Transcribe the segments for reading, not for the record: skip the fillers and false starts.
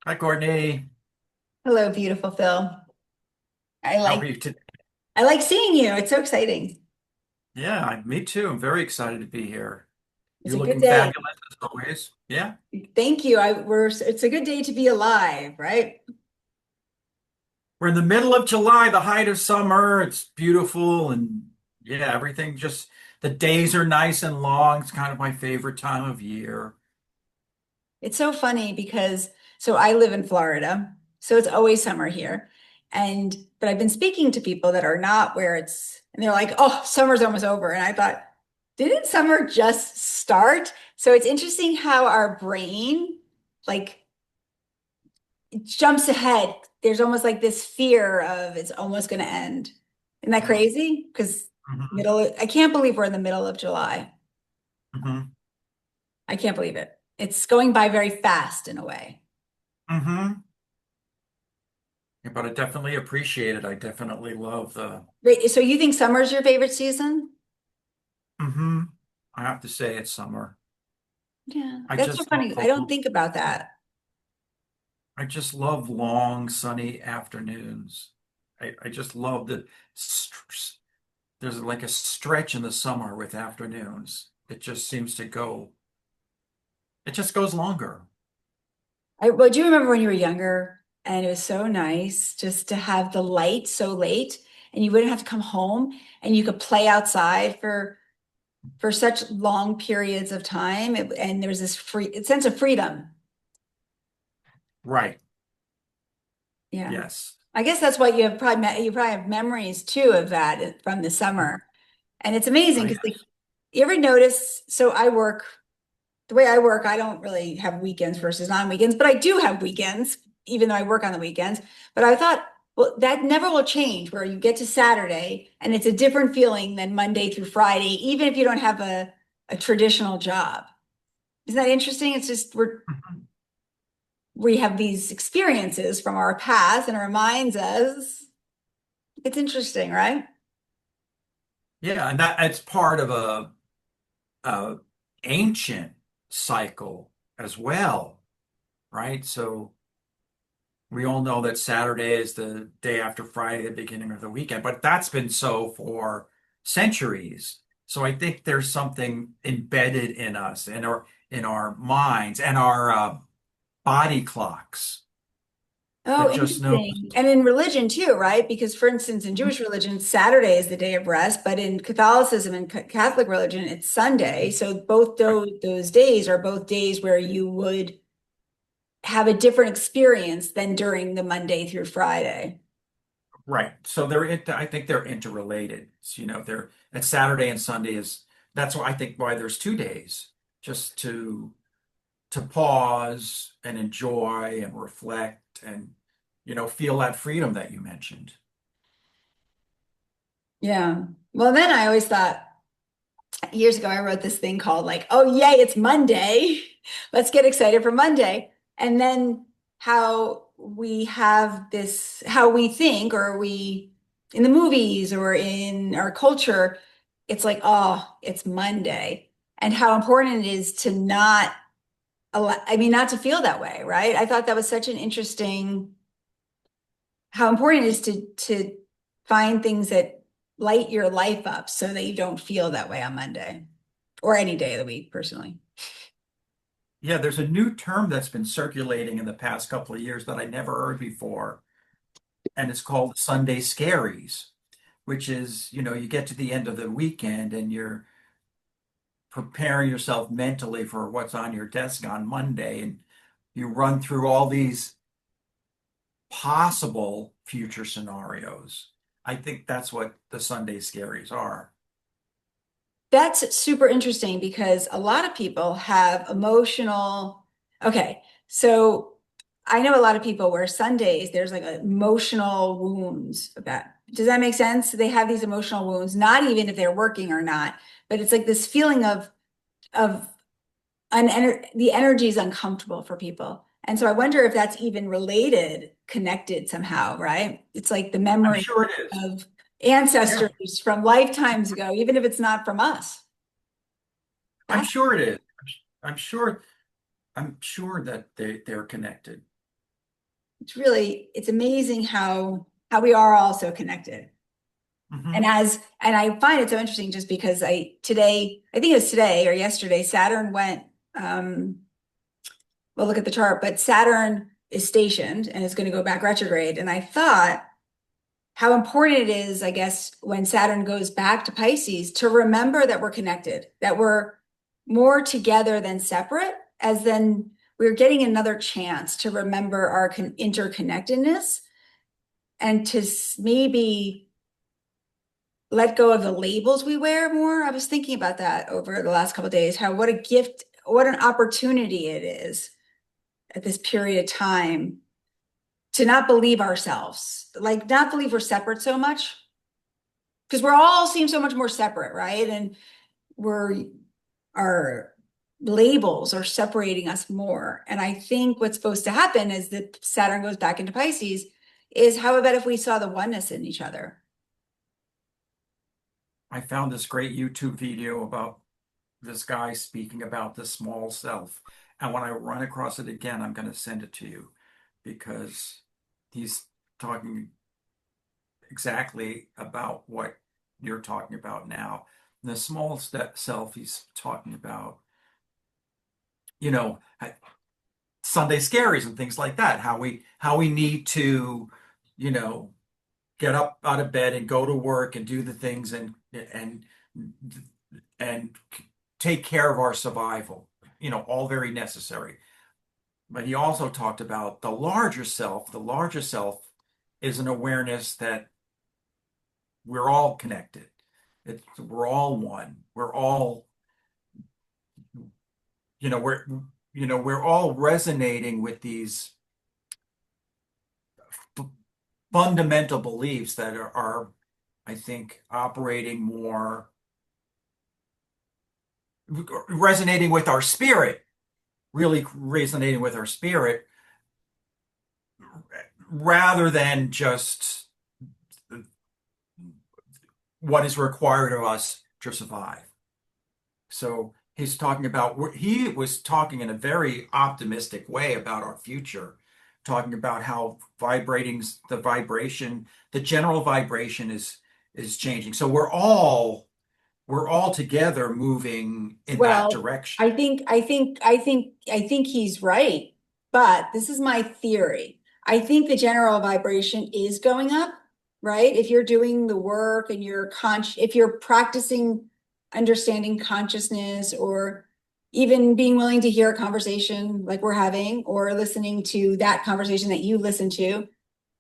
Hi, Courtney. Hello, beautiful Phil. I How are like you today? I like seeing you. It's so exciting. Yeah, me too. I'm very excited to be here. It's You're a good looking day. fabulous as always. Yeah. Thank you. It's a good day to be alive, right? We're in the middle of July, the height of summer. It's beautiful and yeah, everything just the days are nice and long. It's kind of my favorite time of year. It's so funny because so I live in Florida, so it's always summer here. But I've been speaking to people that are not where and they're like, "Oh, summer's almost over." And I thought, didn't summer just start? So it's interesting how our brain like it jumps ahead. There's almost like this fear of it's almost going to end. Isn't that Mm. crazy? Because Hmm. I can't believe we're in the middle of July. Hmm. I can't believe it. It's going by very fast in a way. Hmm. Yeah, but I definitely appreciate it. I definitely love the Wait, so you think summer's your favorite season? hmm I have to say it's summer. Yeah, I that's so just love funny. I don't think about that. I just love long sunny afternoons. I just love there's like a stretch in the summer with afternoons. It just seems to go, it just goes longer. Well, do you remember when you were younger and it was so nice just to have the light so late and you wouldn't have to come home and you could play outside for such long periods of time and there was this free sense of freedom. Right. Yeah. Yes. I guess that's what you probably have memories too of that from the summer. And it's amazing I because like you ever notice so I work the way I work, I don't really have weekends versus non-weekends, but I do have weekends even though I work on the weekends. But I thought, well, that never will change where you get to Saturday and it's a different feeling than Monday through Friday, even if you don't have a traditional job. Isn't that interesting? It's just we have these experiences from our past and it reminds us. It's interesting, right? Yeah, and that it's part of a ancient cycle as well, right? So we all know that Saturday is the day after Friday, the beginning of the weekend, but that's been so for centuries. So I think there's something embedded in us, in our minds and our body clocks Oh, that just knows. interesting. And in religion too, right? Because for instance, in Jewish religion, Saturday is the day of rest, but in Catholicism and Catholic religion, it's Sunday. So both those days are both days where you would have a different experience than during the Monday through Friday. Right. So I think they're interrelated. So, they're and Saturday and Sunday that's why I think why there's 2 days, just to pause and enjoy and reflect and feel that freedom that you mentioned. Yeah. Well, then I always thought years ago, I wrote this thing called like, oh, yay, it's Monday. Let's get excited for Monday. And then how we have this, how we think, or we in the movies or in our culture, it's like, oh, it's Monday. And how important it is to not allow, I mean, not to feel that way, right? I thought that was such an interesting, how important it is to find things that light your life up so that you don't feel that way on Monday or any day of the week, personally. Yeah, there's a new term that's been circulating in the past couple of years that I never heard before, and it's called Sunday Scaries, which is, you get to the end of the weekend and you're preparing yourself mentally for what's on your desk on Monday, and you run through all these possible future scenarios. I think that's what the Sunday scaries are. That's super interesting because a lot of people have emotional. Okay, so I know a lot of people where Sundays there's like emotional wounds about. Does that make sense? They have these emotional wounds, not even if they're working or not, but it's like this feeling of the energy is uncomfortable for people. And so I wonder if that's even related, connected somehow, right? It's like the I'm memory sure it is. of Yeah, ancestors from lifetimes ago, even if it's not from us. I'm That's sure it is. I'm sure I'm sure that they're connected. it's amazing how we are all so connected. And Hmm. and I find it so interesting just because I think it was today or yesterday, Saturn went, well, look at the chart, but Saturn is stationed and is going to go back retrograde. And I thought how important it is, I guess, when Saturn goes back to Pisces to remember that we're connected, that we're more together than separate, as then we're getting another chance to remember our interconnectedness and to maybe let go of the labels we wear more. I was thinking about that over the last couple of days, how what a gift, what an opportunity it is at this period of time to not believe ourselves, like not believe we're separate so much, because we're all seem so much more separate, right? And we're our labels are separating us more. And I think what's supposed to happen is that Saturn goes back into Pisces is how about if we saw the oneness in each other? I found this great YouTube video about this guy speaking about the small self. And when I run across it again, I'm going to send it to you because he's talking exactly about what you're talking about now. The small self, he's talking about, you know, Sunday scaries and things like that, how we need to, you know, get up out of bed and go to work and do the things and take care of our survival, all very necessary. But he also talked about the larger self. The larger self is an awareness that we're all connected. We're all one. We're we're all resonating with these f- fundamental beliefs that I think, operating more, resonating with our spirit, really resonating with our spirit, rather than just what is required of us to survive. So he was talking in a very optimistic way about our future, talking about how the general vibration is changing. So we're all together moving in that Well, direction. I think he's right. But this is my theory. I think the general vibration is going up, right? If you're doing the work and if you're practicing understanding consciousness or even being willing to hear a conversation like we're having or listening to that conversation that you listen to,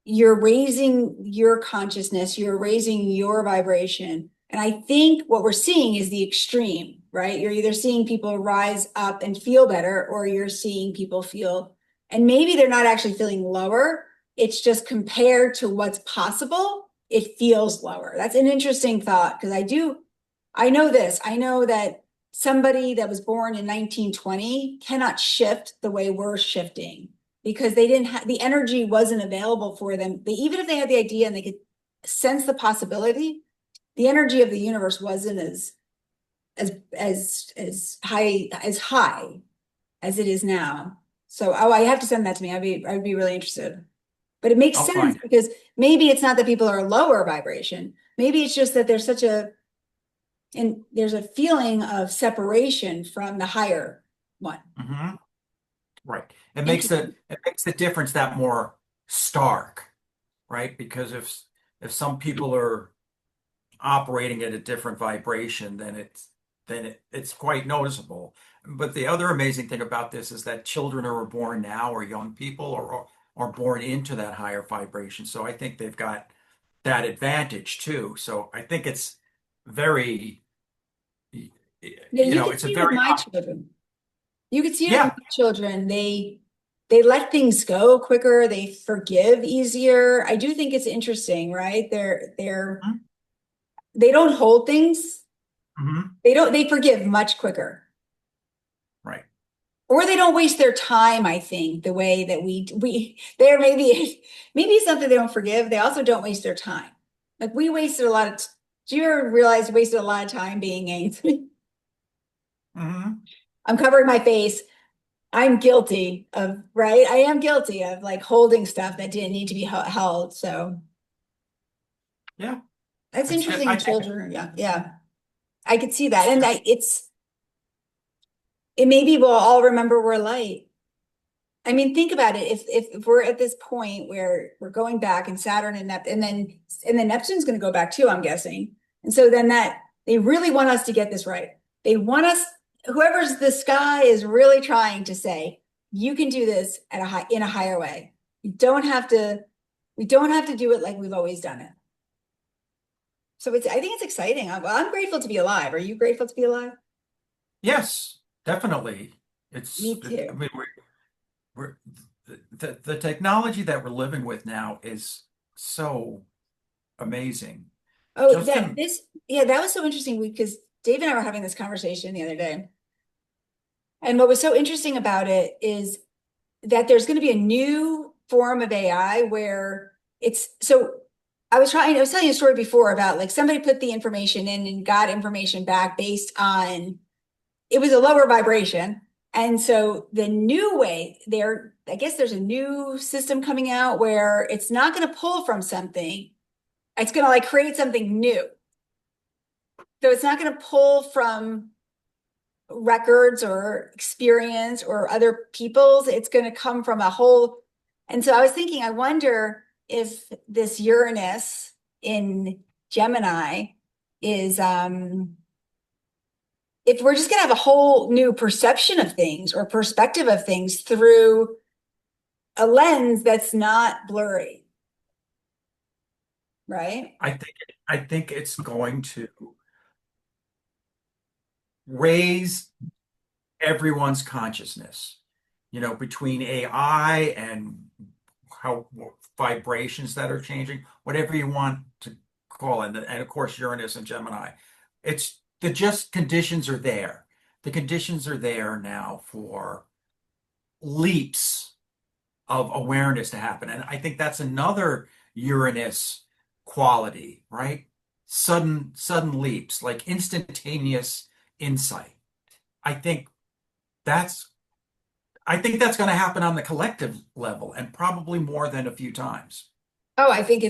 you're raising your consciousness, you're raising your vibration. And I think what we're seeing is the extreme, right? You're either seeing people rise up and feel better, or you're seeing people feel, and maybe they're not actually feeling lower. It's just compared to what's possible, it feels lower. That's an interesting thought because I know this. I know that somebody that was born in 1920 cannot shift the way we're shifting because they didn't have the energy wasn't available for them. Even if they had the idea and they could sense the possibility, the energy of the universe wasn't as high as it is now. So I have to send that to me. I'd be really interested. But it makes I'll sense find it. because maybe it's not that people are lower vibration. Maybe it's just that there's a feeling of separation from the higher one. Hmm. Right. It makes the Interesting. it makes the difference that more stark, right? Because if some people are operating at a different vibration, then it's quite noticeable. But the other amazing thing about this is that children who are born now, or young people, are born into that higher vibration. So I think they've got that advantage too. So I think it's very, Yeah, you can it's a see with very, my children. You can see it with yeah. my children. They let things go quicker. They forgive easier. I do think it's interesting, right? They don't hold things. Hmm. They forgive much quicker. Right. Or they don't waste their time, I think, the way that they're maybe it's not that they don't forgive, they also don't waste their time. Like we wasted a lot of do you ever realize we wasted a lot of time being angry? Hmm. I'm covering my face. I'm guilty of, right? I am guilty of like holding stuff that didn't need to be held. So Yeah, that's it's just interesting in I children. Yeah. Yeah. I could see that. And it maybe we'll all remember we're light. I mean, think about it. If we're at this point where we're going back and Saturn and then Neptune's going to go back too, I'm guessing. And so then that they really want us to get this right. They want us, whoever's the sky is really trying to say, you can do this at in a higher way. You don't have to, we don't have to do it like we've always done it. So I think it's exciting. I'm grateful to be alive. Are you grateful to be alive? yes, definitely. Me I too. mean, we're the technology that we're living with now is so amazing. Oh, Just in yeah, that was so interesting because Dave and I were having this conversation the other day. And what was so interesting about it is that there's going to be a new form of AI where it's so I was telling you a story before about like somebody put the information in and got information back based on it was a lower vibration. And so the new way I guess there's a new system coming out where it's not going to pull from something. It's going to like create something new. So it's not going to pull from records or experience or other people's. It's going to come from a whole. And so I was thinking, I wonder if this Uranus in Gemini is, if we're just going to have a whole new perception of things or perspective of things through a lens that's not blurry, right? I think it's going to raise everyone's consciousness, between AI and how vibrations that are changing, whatever you want to call it. And of course, Uranus and Gemini. It's the just conditions are there. The conditions are there now for leaps of awareness to happen. And I think that's another Uranus quality, right? Sudden leaps, like instantaneous insight. I think that's I think that's going to happen on the collective level and probably more than a few times. Oh, I think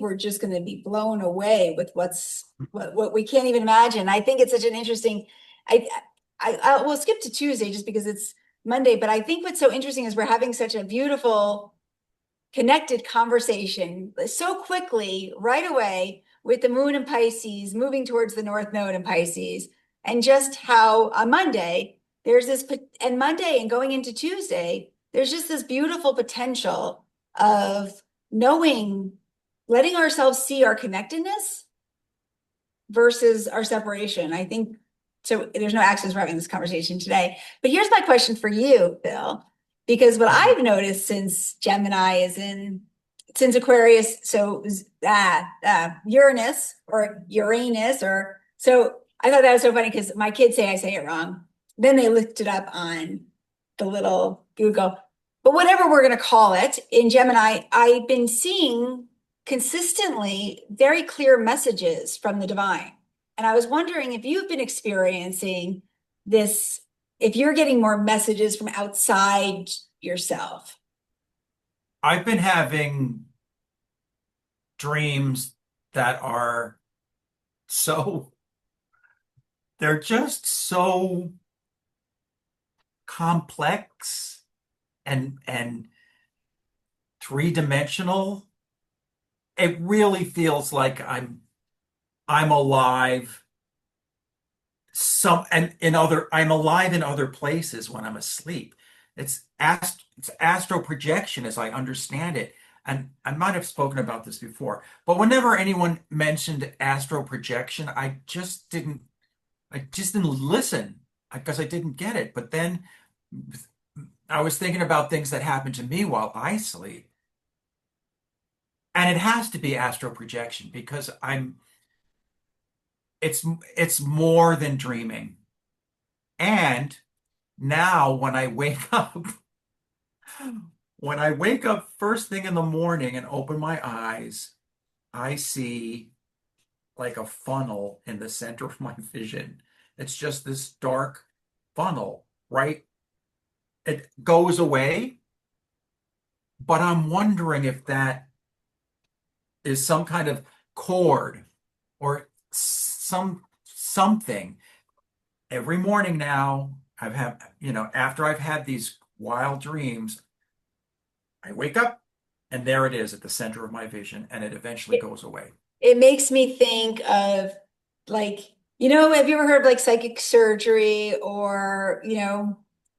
we're just gonna be blown away with what we can't even imagine. I think it's such an interesting, I, I will skip to Tuesday just because it's Monday, but I think what's so interesting is we're having such a beautiful connected conversation so quickly, right away, with the moon in Pisces moving towards the North Node in Pisces, and just how on Monday, and Monday and going into Tuesday, there's just this beautiful potential of knowing, letting ourselves see our connectedness versus our separation. I think so. There's no actions for having this conversation today. But here's my question for you, Bill, because what Mhm. I've noticed since Gemini is since Aquarius, so Uranus or Uranus, or so I thought that was so funny because my kids say I say it wrong. Then they looked it up on the little Google. But whatever we're going to call it in Gemini, I've been seeing consistently very clear messages from the divine. And I was wondering if you've been experiencing this, if you're getting more messages from outside yourself. I've been having dreams that are so, they're just so complex and three-dimensional. It really feels like I'm alive I'm alive in other places when I'm asleep. It's astral projection as I understand it. And I might have spoken about this before, but whenever anyone mentioned astral projection, I just didn't listen because I didn't get it. But then I was thinking about things that happen to me while I sleep. And it has to be astral projection because it's it's more than dreaming. And now when I wake up first thing in the morning and open my eyes, I see like a funnel in the center of my vision. It's just this dark funnel, right? it goes away, but I'm wondering if that is some kind of cord or something. Every morning now, I've had, after I've had these wild dreams, I wake up and there it is at the center of my vision, and it eventually goes away. It makes me think of like, have you ever heard of like psychic surgery or,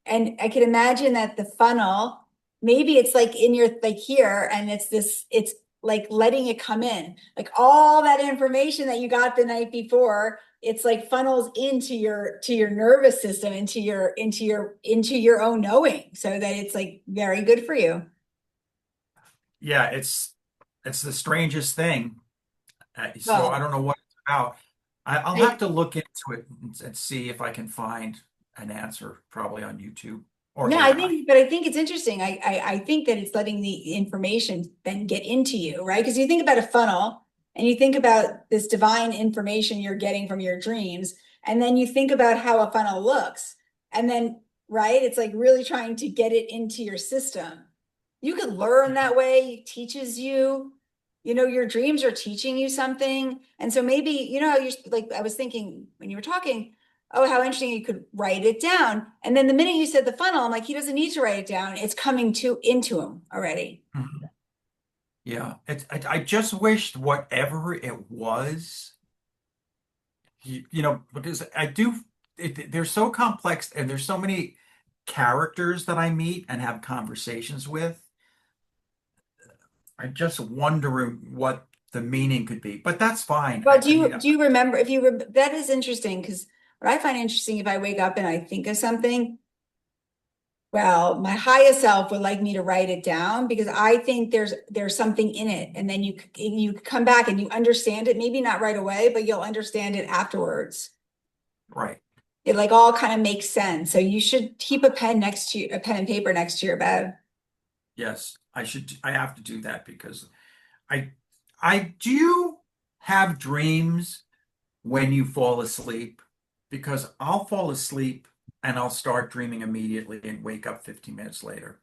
and I can imagine that the funnel, maybe it's like in your, like here, and it's like letting it come in. Like all that information that you got the night before, it's like funnels to your nervous system, into your own knowing, so that it's like very good for you. Yeah, it's the strangest thing. So I Well, don't know what it's about. I'll have I to look into it and see if I can find an answer, probably on YouTube or No, AI. but I think it's interesting. I think that it's letting the information then get into you, right? Because you think about a funnel and you think about this divine information you're getting from your dreams, and then you think about how a funnel looks. And then, right, it's like really trying to get it into your system. You could learn that way, it teaches you, your dreams are teaching you something. And so maybe, you like I was thinking when you were talking, oh, how interesting, you could write it down. And then the minute you said the funnel, I'm like, he doesn't need to write it down. It's coming into him already. Mhm. Yeah, I just wished whatever it was, because they're so complex and there's so many characters that I meet and have conversations with. I just wonder what the meaning could be, but that's fine. Well, I mean, do you remember if you re that is interesting, because what I find interesting, if I wake up and I think of something, well, my highest self would like me to write it down because I think there's something in it, and then you come back and you understand it, maybe not right away, but you'll understand it afterwards. right. It like all kind of makes sense. So you should keep a pen and paper next to your bed. Yes, I have to do that because I I do have dreams when you fall asleep, because I'll fall asleep and I'll start dreaming immediately and wake up 15 minutes later.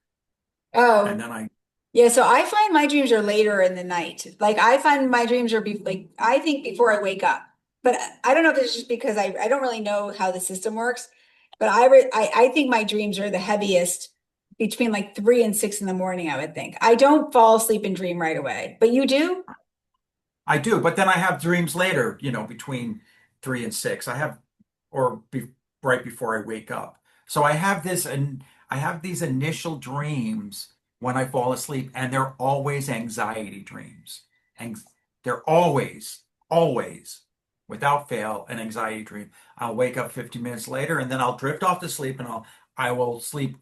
And Oh, then I yeah, so I find my dreams are later in the night. Like I find my dreams are like I think before I wake up. But I don't know if it's just because I don't really know how the system works. But I think my dreams are the heaviest between like 3 and 6 in the morning, I would think. I don't fall asleep and dream right away. But you do? I do, but then I have dreams later, between 3 and 6. Or right before I wake up. So I have these initial dreams when I fall asleep, and they're always anxiety dreams. And they're always, without fail, an anxiety dream. I'll wake up 50 minutes later, and then I'll drift off to sleep, and I will sleep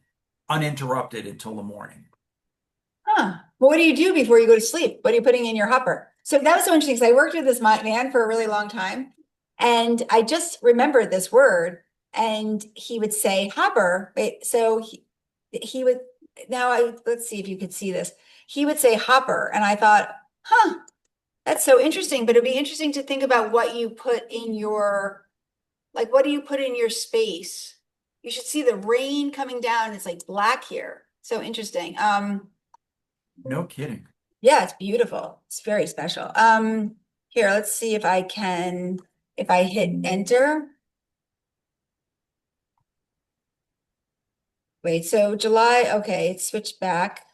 uninterrupted until the morning. Huh. Well, what do you do before you go to sleep? What are you putting in your hupper? So that was so interesting because I worked with this man for a really long time. And I just remembered this word. And he would say hopper. Wait, so he would, let's see if you could see this. He would say hopper. And I thought, huh, that's so interesting. But it'd be interesting to think about what you put in your, like, what do you put in your space? You should see the rain coming down. It's like black here. So interesting. No kidding. Yeah, it's beautiful. It's very special. Here, let's see if if I hit enter. Wait, so July, okay, it switched back.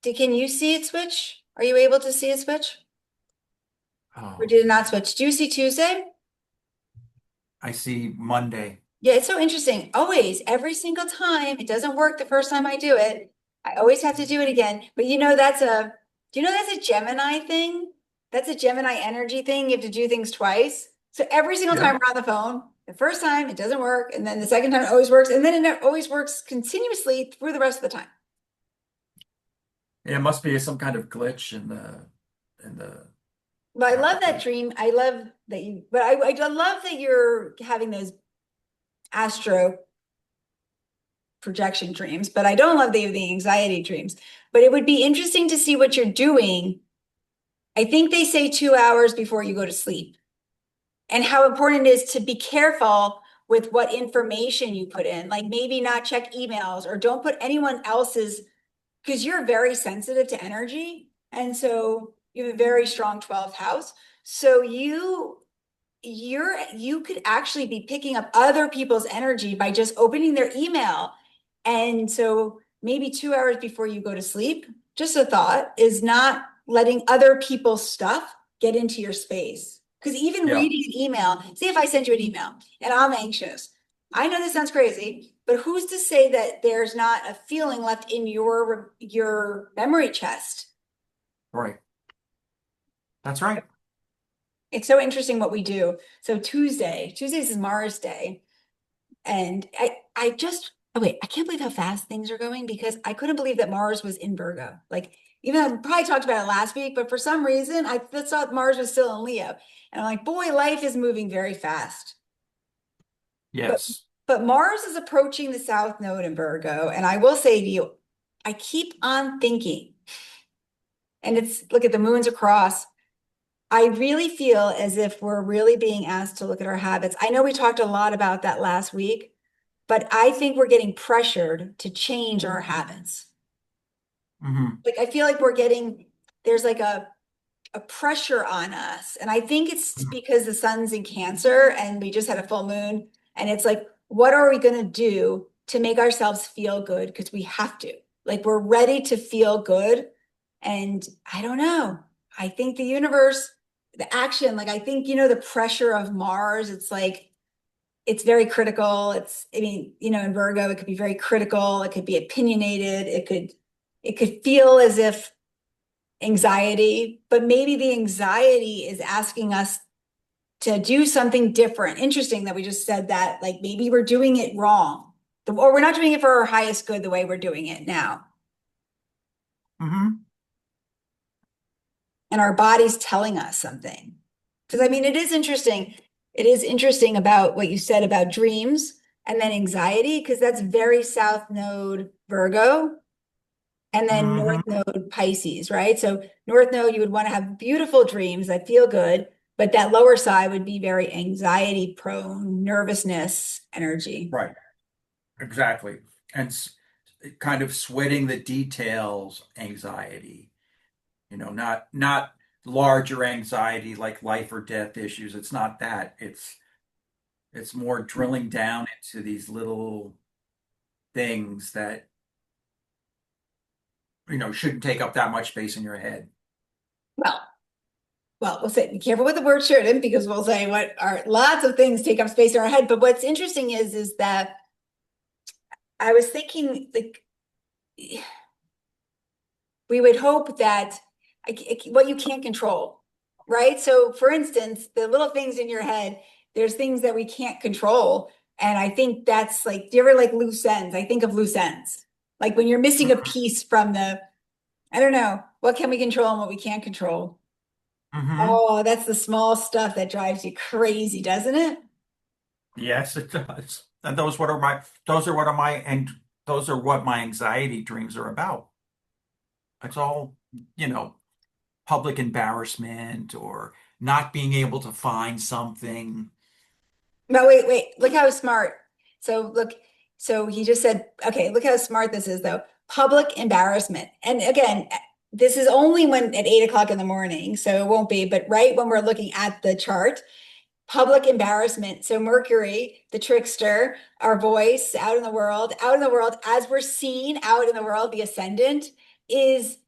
Can you see it switch? Are you able to see it switch? Or Oh, did it not switch? Do you see Tuesday? I see Monday. Yeah, it's so interesting. Always, every single time, it doesn't work the first time I do it. I always have to do it again. But do you know that's a Gemini thing? That's a Gemini energy thing. You have to do things twice. So every single time Yep. we're on the phone, the first time it doesn't work, and then the second time it always works, and then it always works continuously through the rest of the time. Yeah, it must be some kind of glitch in the But I love that application. dream. I love that I love that you're having those astro projection dreams, but I don't love the anxiety dreams. But it would be interesting to see what you're doing. I think they say 2 hours before you go to sleep, and how important it is to be careful with what information you put in. Like maybe not check emails or don't put anyone else's, because you're very sensitive to energy. And so you have a very strong 12th house. So you could actually be picking up other people's energy by just opening their email. And so maybe 2 hours before you go to sleep, just a thought is not letting other people's stuff get into your space. Because even Yeah. reading an email, see if I send you an email and I'm anxious. I know this sounds crazy, but who's to say that there's not a feeling left in your memory chest? Right. That's right. It's so interesting what we do. So Tuesdays is Mars Day. And I just, oh wait, I can't believe how fast things are going because I couldn't believe that Mars was in Virgo. Like, even though I probably talked about it last week, but for some reason I thought Mars was still in Leo. And I'm like, boy, life is moving very fast. But Yes. but Mars is approaching the South Node in Virgo. And I will say to you, I keep on thinking, and it's look at the moons across. I really feel as if we're really being asked to look at our habits. I know we talked a lot about that last week, but I think we're getting pressured to change our habits. Hmm. Like I feel like there's like a pressure on us. And I think it's because the sun's in Cancer and we just had a full moon. And it's like, what are we going to do to make ourselves feel good? Because we have to. Like we're ready to feel good. And I don't know. I think the universe, the action, like I think, the pressure of Mars, it's like, it's very critical. I mean, in Virgo, it could be very critical. It could be opinionated. It could feel as if anxiety, but maybe the anxiety is asking us to do something different. Interesting that we just said that, like maybe we're doing it wrong, or we're not doing it for our highest good the way we're doing it now. Hmm. And our body's telling us something. Because I mean, it is interesting. It is interesting about what you said about dreams and then anxiety, because that's very South Node Virgo and then North Hmm. Node Pisces, right? So North Node, you would want to have beautiful dreams that feel good, but that lower side would be very anxiety prone, nervousness energy. Right. Exactly. And kind of sweating the details anxiety, not larger anxiety like life or death issues. It's not that. It's more drilling down into these little things that, shouldn't take up that much space in your head. Well, we'll say be careful with the word shouldn't because we'll say what are lots of things take up space in our head. But what's interesting is that I was thinking like we would hope that what you can't control, right? So, for instance, the little things in your head, there's things that we can't control. And I think that's like, do you ever like loose ends? I think of loose ends. Like when you're missing a piece from I don't know, what can we control and what we can't control? Hmm. Oh, that's the small stuff that drives you crazy, doesn't it? Yes, it does. And those are what my anxiety dreams are about. It's all, you know, public embarrassment or not being able to find something. No, wait, look how smart. So look, so he just said, okay, look how smart this is though. Public embarrassment. And again, this is only when at 8 o'clock in the morning, so it won't be, but right when we're looking at the chart, public embarrassment. So Mercury, the trickster, our voice out in the world, as we're seen out in the world, the ascendant is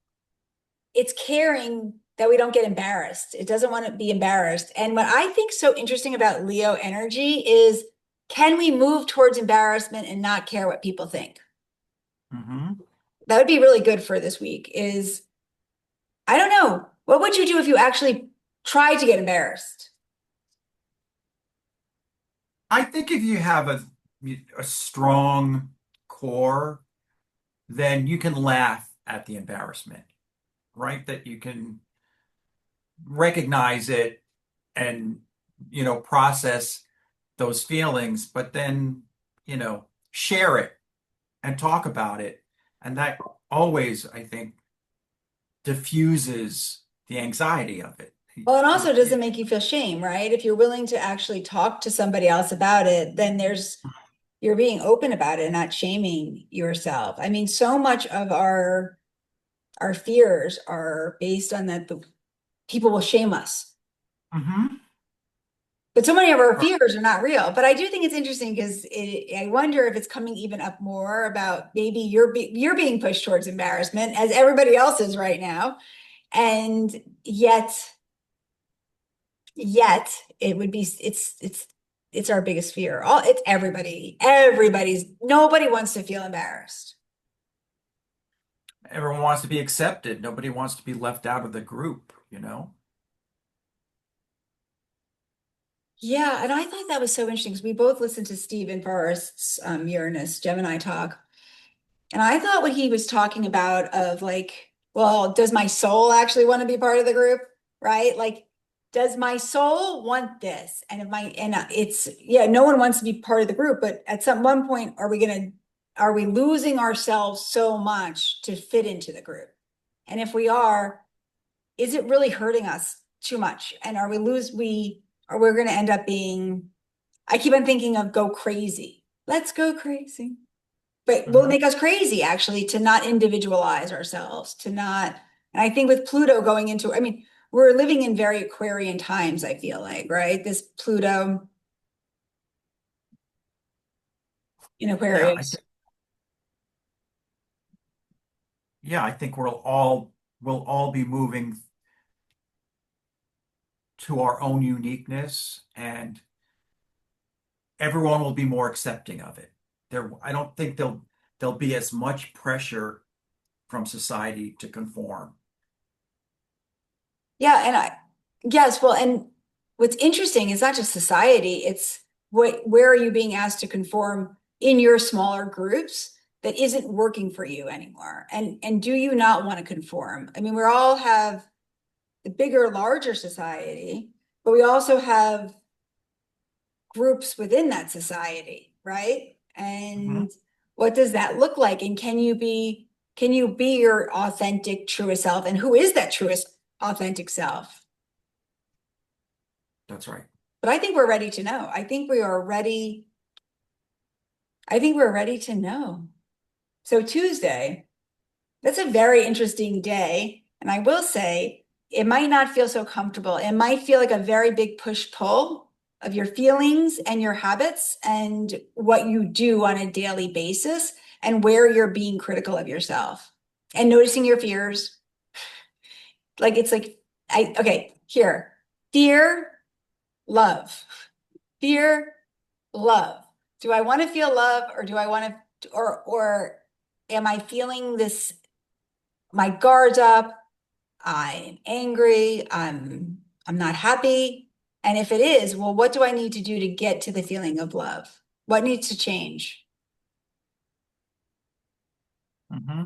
it's caring that we don't get embarrassed. It doesn't want to be embarrassed. And what I think so interesting about Leo energy is can we move towards embarrassment and not care what people think? Hmm. That would be really good for this week is I don't know. What would you do if you actually tried to get embarrassed? I think if you have a strong core, then you can laugh at the embarrassment, right? That you can recognize it and, process those feelings, but then, share it and talk about it. And that always, I think, diffuses the anxiety of it. Well, and also does it make you feel shame, right? If you're willing to actually talk to somebody else about it, then you're being open about it, not shaming yourself. I mean, so much of our fears are based on that the people will shame us. Hmm. But so many of our fears are not real. But I do think it's interesting because I wonder if it's coming even up more about maybe you're being pushed towards embarrassment as everybody else is right now, and yet it would be it's our biggest fear. All it's everybody's nobody wants to feel embarrassed. Everyone wants to be accepted. Nobody wants to be left out of the group, you know? Yeah, and I thought that was so interesting because we both listened to Stephen Forrest's Uranus-Gemini talk. And I thought what he was talking about of like, well, does my soul actually want to be part of the group? Right? Like, does my soul want this? And if my and it's yeah, no one wants to be part of the group, but at some one point, are we losing ourselves so much to fit into the group? And if we are, is it really hurting us too much? And are we going to end up being, I keep on thinking of go crazy. Let's go crazy. But will it Hmm. make us crazy actually to not individualize ourselves, to not, and I think with Pluto going into, I mean, we're living in very Aquarian times, I feel like, right? This Pluto in Yeah, Aquarius. I think we'll all be moving to our own uniqueness, and everyone will be more accepting of it. I don't think there'll be as much pressure from society to conform. Yeah, yes, well, and what's interesting is not just society, it's where are you being asked to conform in your smaller groups that isn't working for you anymore? And do you not want to conform? I mean, we all have the bigger, larger society, but we also have groups within that society, right? Hmm. And what does that look like? And can you be your authentic, truest self? And who is that truest, authentic self? That's right. But I think we're ready to know. I think we're ready to know. So Tuesday, that's a very interesting day. And I will say, it might not feel so comfortable. It might feel like a very big push-pull of your feelings and your habits and what you do on a daily basis and where you're being critical of yourself and noticing your fears. Like it's like, okay, here, fear, love, fear, love. Do I want to feel love or do I want to, or am I feeling this, my guards up? I'm angry, I'm not happy. And if it is, well, what do I need to do to get to the feeling of love? What needs to change? Hmm.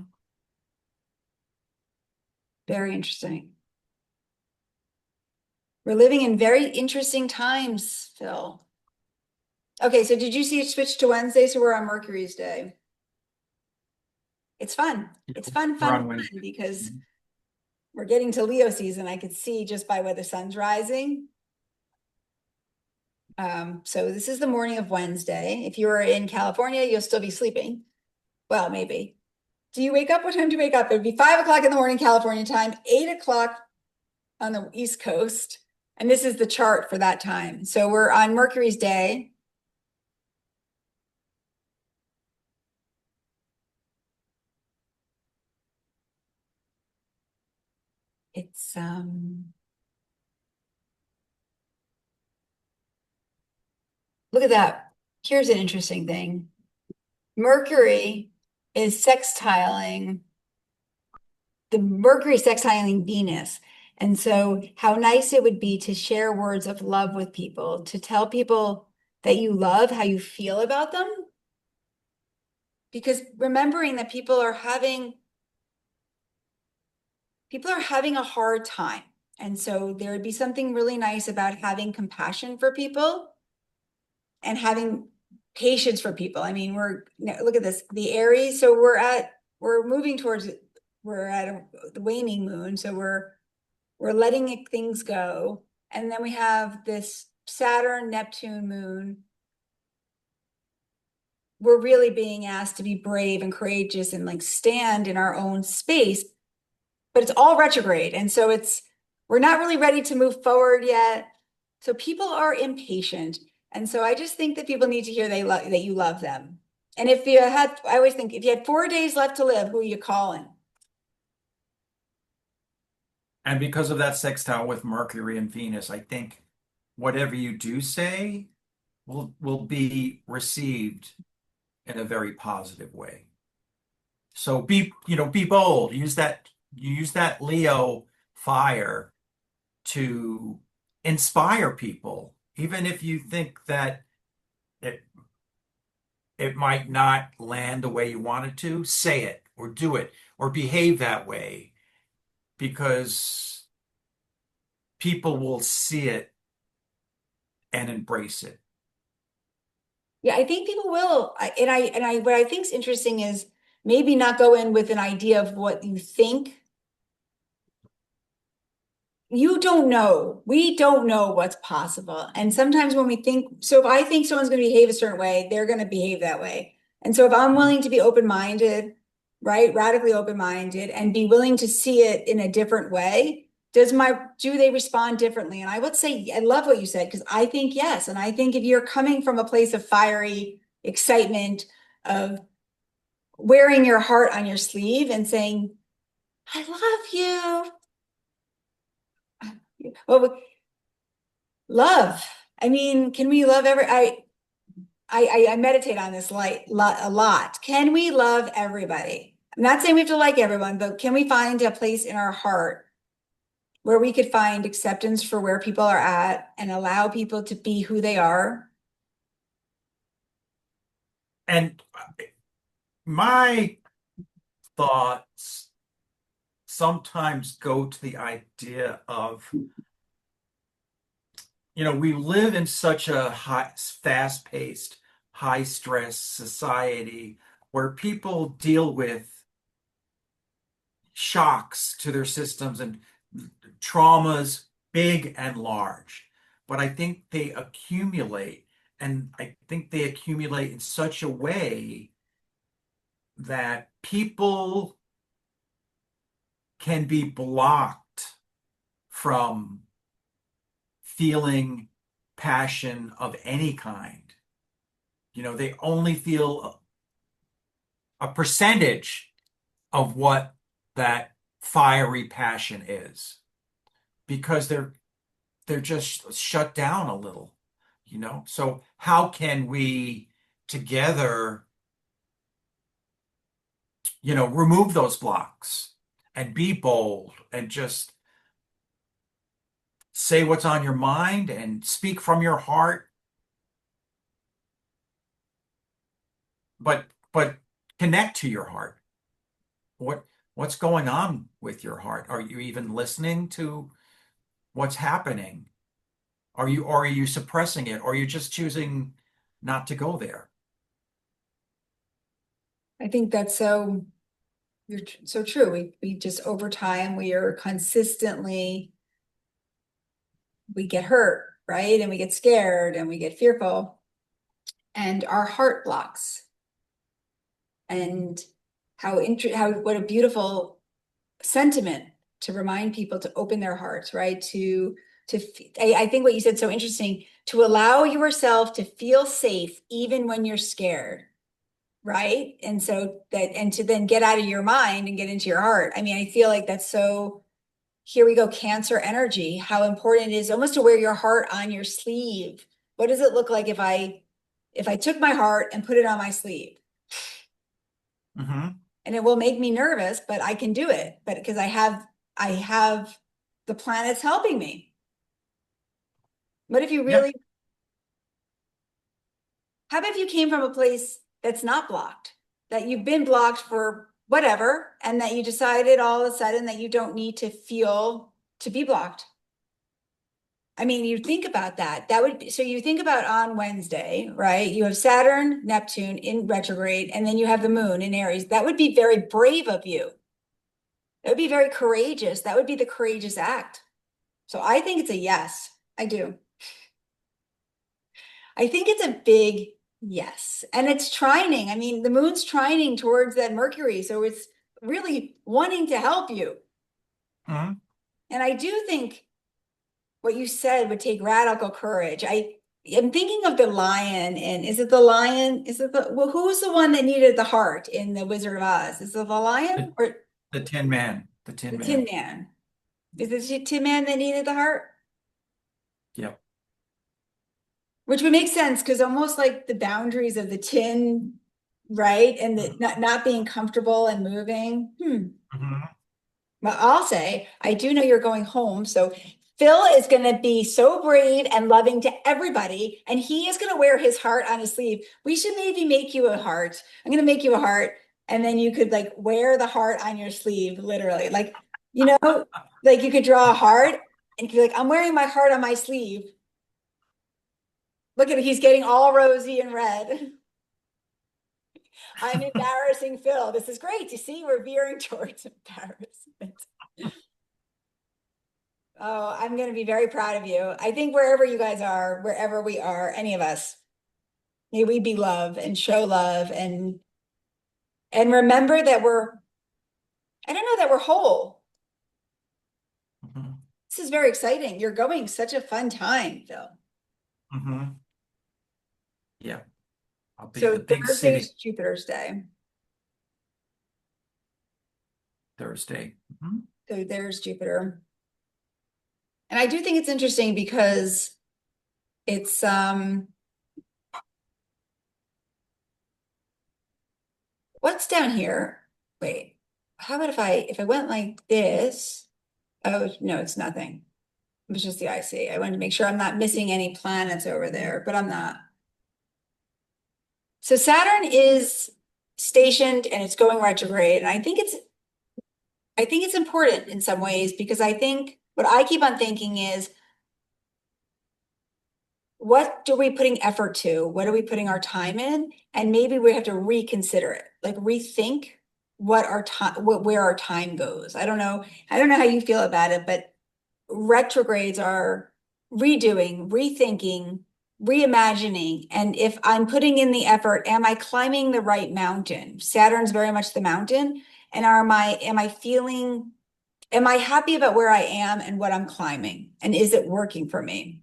Very interesting. We're living in very interesting times, Phil. Okay, so did you see it switch to Wednesday? So we're on Mercury's day. It's fun. It's fun, We're fun, on Wednesday. fun because we're getting to Leo season. I could see just by where the sun's rising. So this is the morning of Wednesday. If you were in California, you'll still be sleeping. Well, maybe. Do you wake up? What time do you wake up? It'd be 5 o'clock in the morning, California time, 8 o'clock on the East Coast. And this is the chart for that time. So we're on Mercury's day. It's look at that. Here's an interesting thing. Mercury is sextiling the Mercury sextiling Venus. And so how nice it would be to share words of love with people, to tell people that you love how you feel about them. Because remembering that people are having a hard time. And so there would be something really nice about having compassion for people and having patience for people. I mean, look at this, the Aries. We're moving towards, we're at the waning moon. So We're letting things go. And then we have this Saturn, Neptune, moon. We're really being asked to be brave and courageous and like stand in our own space, but it's all retrograde. And so we're not really ready to move forward yet. So people are impatient. And so I just think that people need to hear that you love them. And I always think if you had 4 days left to live, who are you calling? And because of that sextile with Mercury and Venus, I think whatever you do say will be received in a very positive way. So be bold. Use that Leo fire to inspire people, even if you think that it it might not land the way you want it to, say it or do it or behave that way because people will see it and embrace it. Yeah, I think people will. What I think is interesting is maybe not go in with an idea of what you think. You don't know. We don't know what's possible. And sometimes when we think, so if I think someone's going to behave a certain way, they're going to behave that way. And so if I'm willing to be open-minded, right, radically open-minded, and be willing to see it in a different way, do they respond differently? And I would say, I love what you said, because I think yes. And I think if you're coming from a place of fiery excitement, of wearing your heart on your sleeve and saying, I love you. Well, love. I mean, can we love I meditate on this a lot. Can we love everybody? I'm not saying we have to like everyone, but can we find a place in our heart where we could find acceptance for where people are at and allow people to be who they are? And my thoughts sometimes go to the idea of, we live in such a fast-paced, high-stress society where people deal with shocks to their systems and traumas, big and large. But I think they accumulate, and I think they accumulate in such a way that people can be blocked from feeling passion of any kind. They only feel a percentage of what that fiery passion is because they're just shut down a little. So how can we together, remove those blocks and be bold and just say what's on your mind and speak from your heart, but connect to your heart. What's going on with your heart? Are you even listening to what's happening? Or are you suppressing it? Or are you just choosing not to go there? I think that's so true. We just over time we are consistently we get hurt, right? And we get scared and we get fearful and our heart blocks. And what a beautiful sentiment to remind people to open their hearts, right? I think what you said so interesting, to allow yourself to feel safe even when you're scared, right? And to then get out of your mind and get into your heart. I mean, I feel like that's so, here we go, Cancer energy, how important it is almost to wear your heart on your sleeve. What does it look like if I took my heart and put it on my sleeve? Hmm. And it will make me nervous, but I can do it. But because I have the planets helping me. What if you Yeah. really, how about if you came from a place that's not blocked, that you've been blocked for whatever, and that you decided all of a sudden that you don't need to feel to be blocked? I mean, you think about that. So you think about on Wednesday, right? You have Saturn, Neptune in retrograde, and then you have the moon in Aries. That would be very brave of you. That would be very courageous. That would be the courageous act. So I think it's a yes. I do. I think it's a big yes. And it's trining. I mean, the moon's trining towards that Mercury. So it's really wanting to help you. Mhm. And I do think what you said would take radical courage. am thinking of the lion, and is it the lion? Is it the well, who's the one that needed the heart in the Wizard of Oz? Is it the lion The, or the Tin Man, the the Tin Tin Man. Man? Is it the Tin Man that needed the heart? Yep. Which would make sense because almost like the boundaries of the tin, right? And the not being comfortable and moving. Mhm. Well, I'll say, I do know you're going home. So Phil is going to be so brave and loving to everybody, and he is going to wear his heart on his sleeve. We should maybe make you a heart. I'm going to make you a heart, and then you could like wear the heart on your sleeve, literally. Like, like you could draw a heart and you could be like, I'm wearing my heart on my sleeve. Look at it, he's getting all rosy and red. I'm embarrassing Phil. This is great. You see, we're veering towards embarrassment. Oh, I'm going to be very proud of you. I think wherever you guys are, wherever we are, any of us, may we be love and show love and remember that I don't know, that we're whole. Mhm. This is very exciting. You're going such a fun time, Phil. Mhm. Yeah. I'll be in So the big city Thursday's Jupiter's day. Thursday. Mhm. So there's Jupiter. And I do think it's interesting because it's what's down here? Wait, how about if I went like this? Oh, no, it's nothing. It was just the IC. I wanted to make sure I'm not missing any planets over there, but I'm not. So Saturn is stationed and it's going retrograde. And I think it's important in some ways because I think what I keep on thinking is what are we putting effort to? What are we putting our time in? And maybe we have to reconsider it, like rethink what our time, where our time goes. I don't know. I don't know how you feel about it, but retrogrades are redoing, rethinking, reimagining. And if I'm putting in the effort, am I climbing the right mountain? Saturn's very much the mountain. And am I happy about where I am and what I'm climbing? And is it working for me?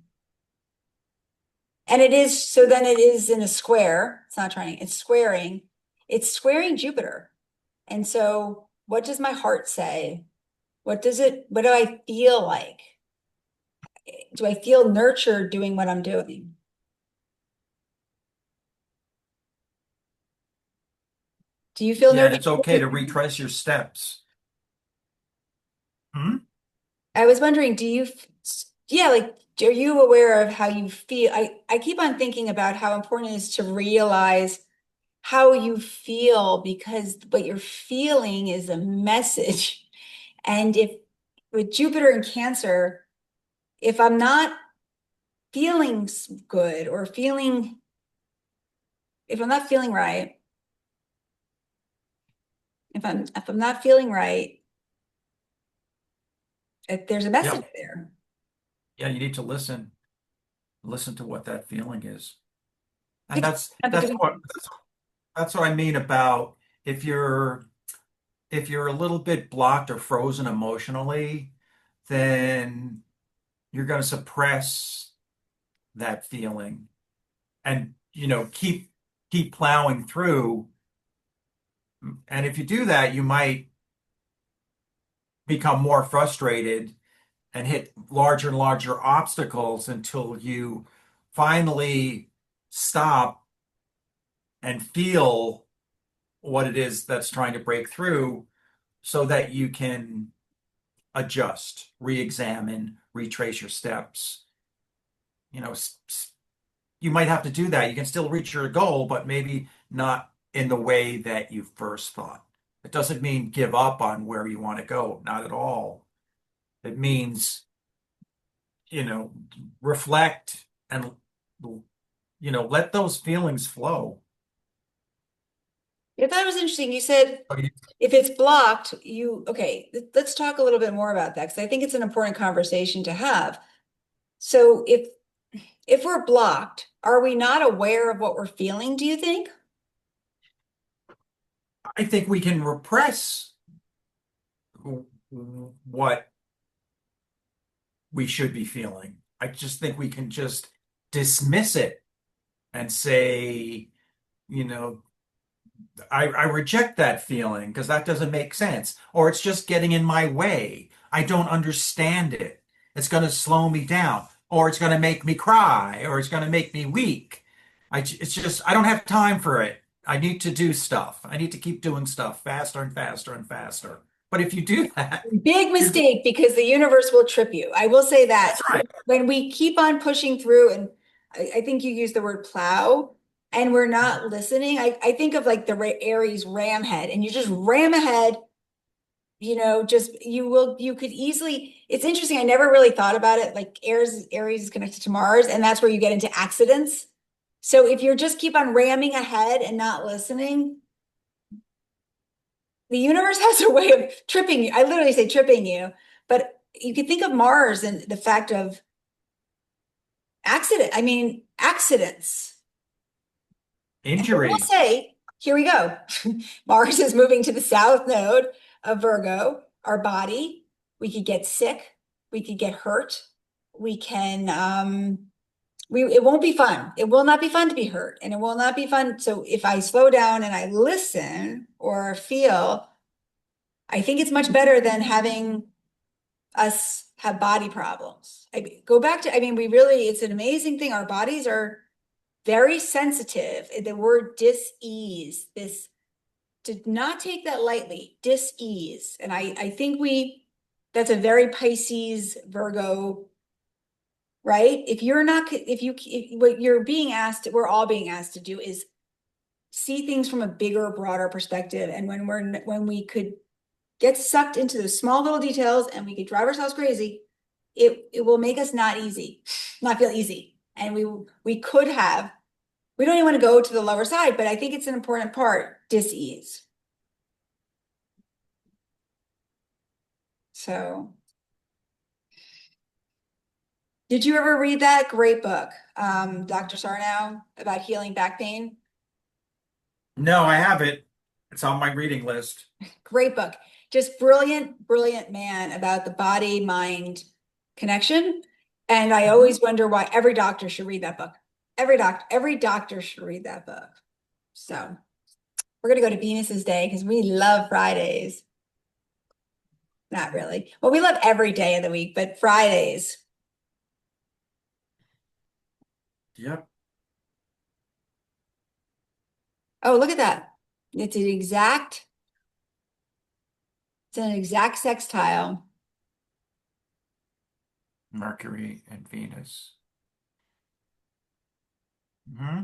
And it is, so then it is in a square. It's not trying, it's squaring Jupiter. And so what does my heart say? What do I feel like? Do I feel nurtured doing what I'm doing? Do you feel Yeah, and it's okay to nurtured? retrace your steps. Hmm? I was wondering, yeah, like, are you aware of how you feel? I keep on thinking about how important it is to realize how you feel because what you're feeling is a message. And if with Jupiter in Cancer, if I'm not feeling good or if I'm not feeling right, if I'm not feeling right, there's a message Yep. there. Yeah, you need to listen to what that feeling is. And Because that's what I mean about if you're if you're a little bit blocked or frozen emotionally, then you're going to suppress that feeling and keep plowing through. And if you do that, you might become more frustrated and hit larger and larger obstacles until you finally stop and feel what it is that's trying to break through so that you can adjust, re-examine, retrace your steps. You know, you might have to do that. You can still reach your goal, but maybe not in the way that you first thought. It doesn't mean give up on where you want to go, not at all. It means, you know, reflect and, let those feelings flow. I thought it was interesting. You said Oh, if it's blocked, okay, let's talk a little bit more about that because I think it's an important conversation to have. So if we're blocked, are we not aware of what we're feeling, do you think? I think we can repress what we should be feeling. I just think we can just dismiss it and say, you know, I reject that feeling because that doesn't make sense, or it's just getting in my way. I don't understand it. It's going to slow me down, or it's going to make me cry, or it's going to make me weak. It's just, I don't have time for it. I need to do stuff. I need to keep doing stuff faster and faster and faster. But if you do that, Big you're, mistake because the universe will trip you. I will say that that's right. when we keep on pushing through, and I think you use the word plow, and we're not listening, I think of like the Aries ram head, and you just ram ahead, just you could easily, it's interesting. I never really thought about it. Like Aries is connected to Mars, and that's where you get into accidents. So if you're just keep on ramming ahead and not listening, the universe has a way of tripping you. I literally say tripping you, but you could think of Mars and the fact of accidents. And I will Injury, say, here we go. Mars is moving to the south node of Virgo, our body. We could get sick, we could get hurt, we can it won't be fun. It will not be fun to be hurt, and it will not be fun. So if I slow down and I listen or feel, I think it's much better than having us have body problems. Go back to, we really, it's an amazing thing. Our bodies are very sensitive. The word dis-ease, this, to not take that lightly, dis-ease. And I think that's a very Pisces, Virgo, right? If you're not, what you're being asked, we're all being asked to do is see things from a bigger, broader perspective. And when we could get sucked into those small little details and we could drive ourselves crazy, it will make us not feel easy. And we could have, we don't even want to go to the lower side, but I think it's an important part, dis-ease. So did you ever read that great book, Dr. Sarnow, about healing back pain? no, I have it. It's on my reading list. Great book. Just brilliant, brilliant man about the body mind connection. And I Mhm. always wonder why every doctor should read that book. Every doctor should read that book. So we're gonna go to Venus's Day because we love Fridays. Not really. Well, we love every day of the week, but Fridays. Yep. Oh, look at that. It's an exact sextile. Mercury and Venus. Hmm.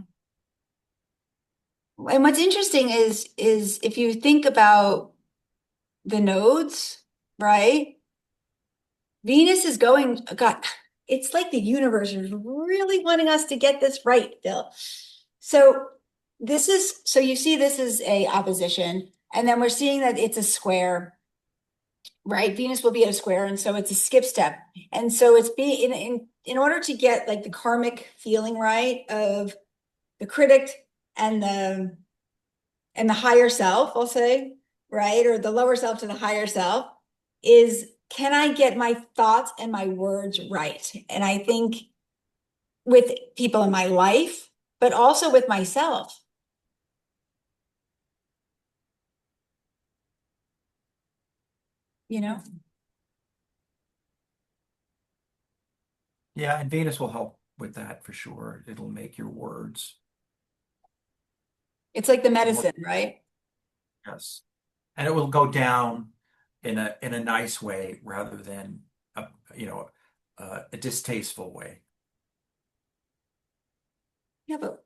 And what's interesting is if you think about the nodes, right? Venus is going, God, it's like the universe is really wanting us to get this right, Bill. So so you see this is a opposition, and then we're seeing that it's a square, right? Venus will be at a square, and so it's a skip step. And so it's being in order to get like the karmic feeling right of the critic and the higher self, I'll say, right? Or the lower self to the higher self is, can I get my thoughts and my words right? And I think with people in my life, but also with myself, you know, Yeah, and Venus will help with that for sure. It'll make your words it's like the work. medicine, right? Yes. And it will go down in a nice way rather than a you know a distasteful way. Yeah, but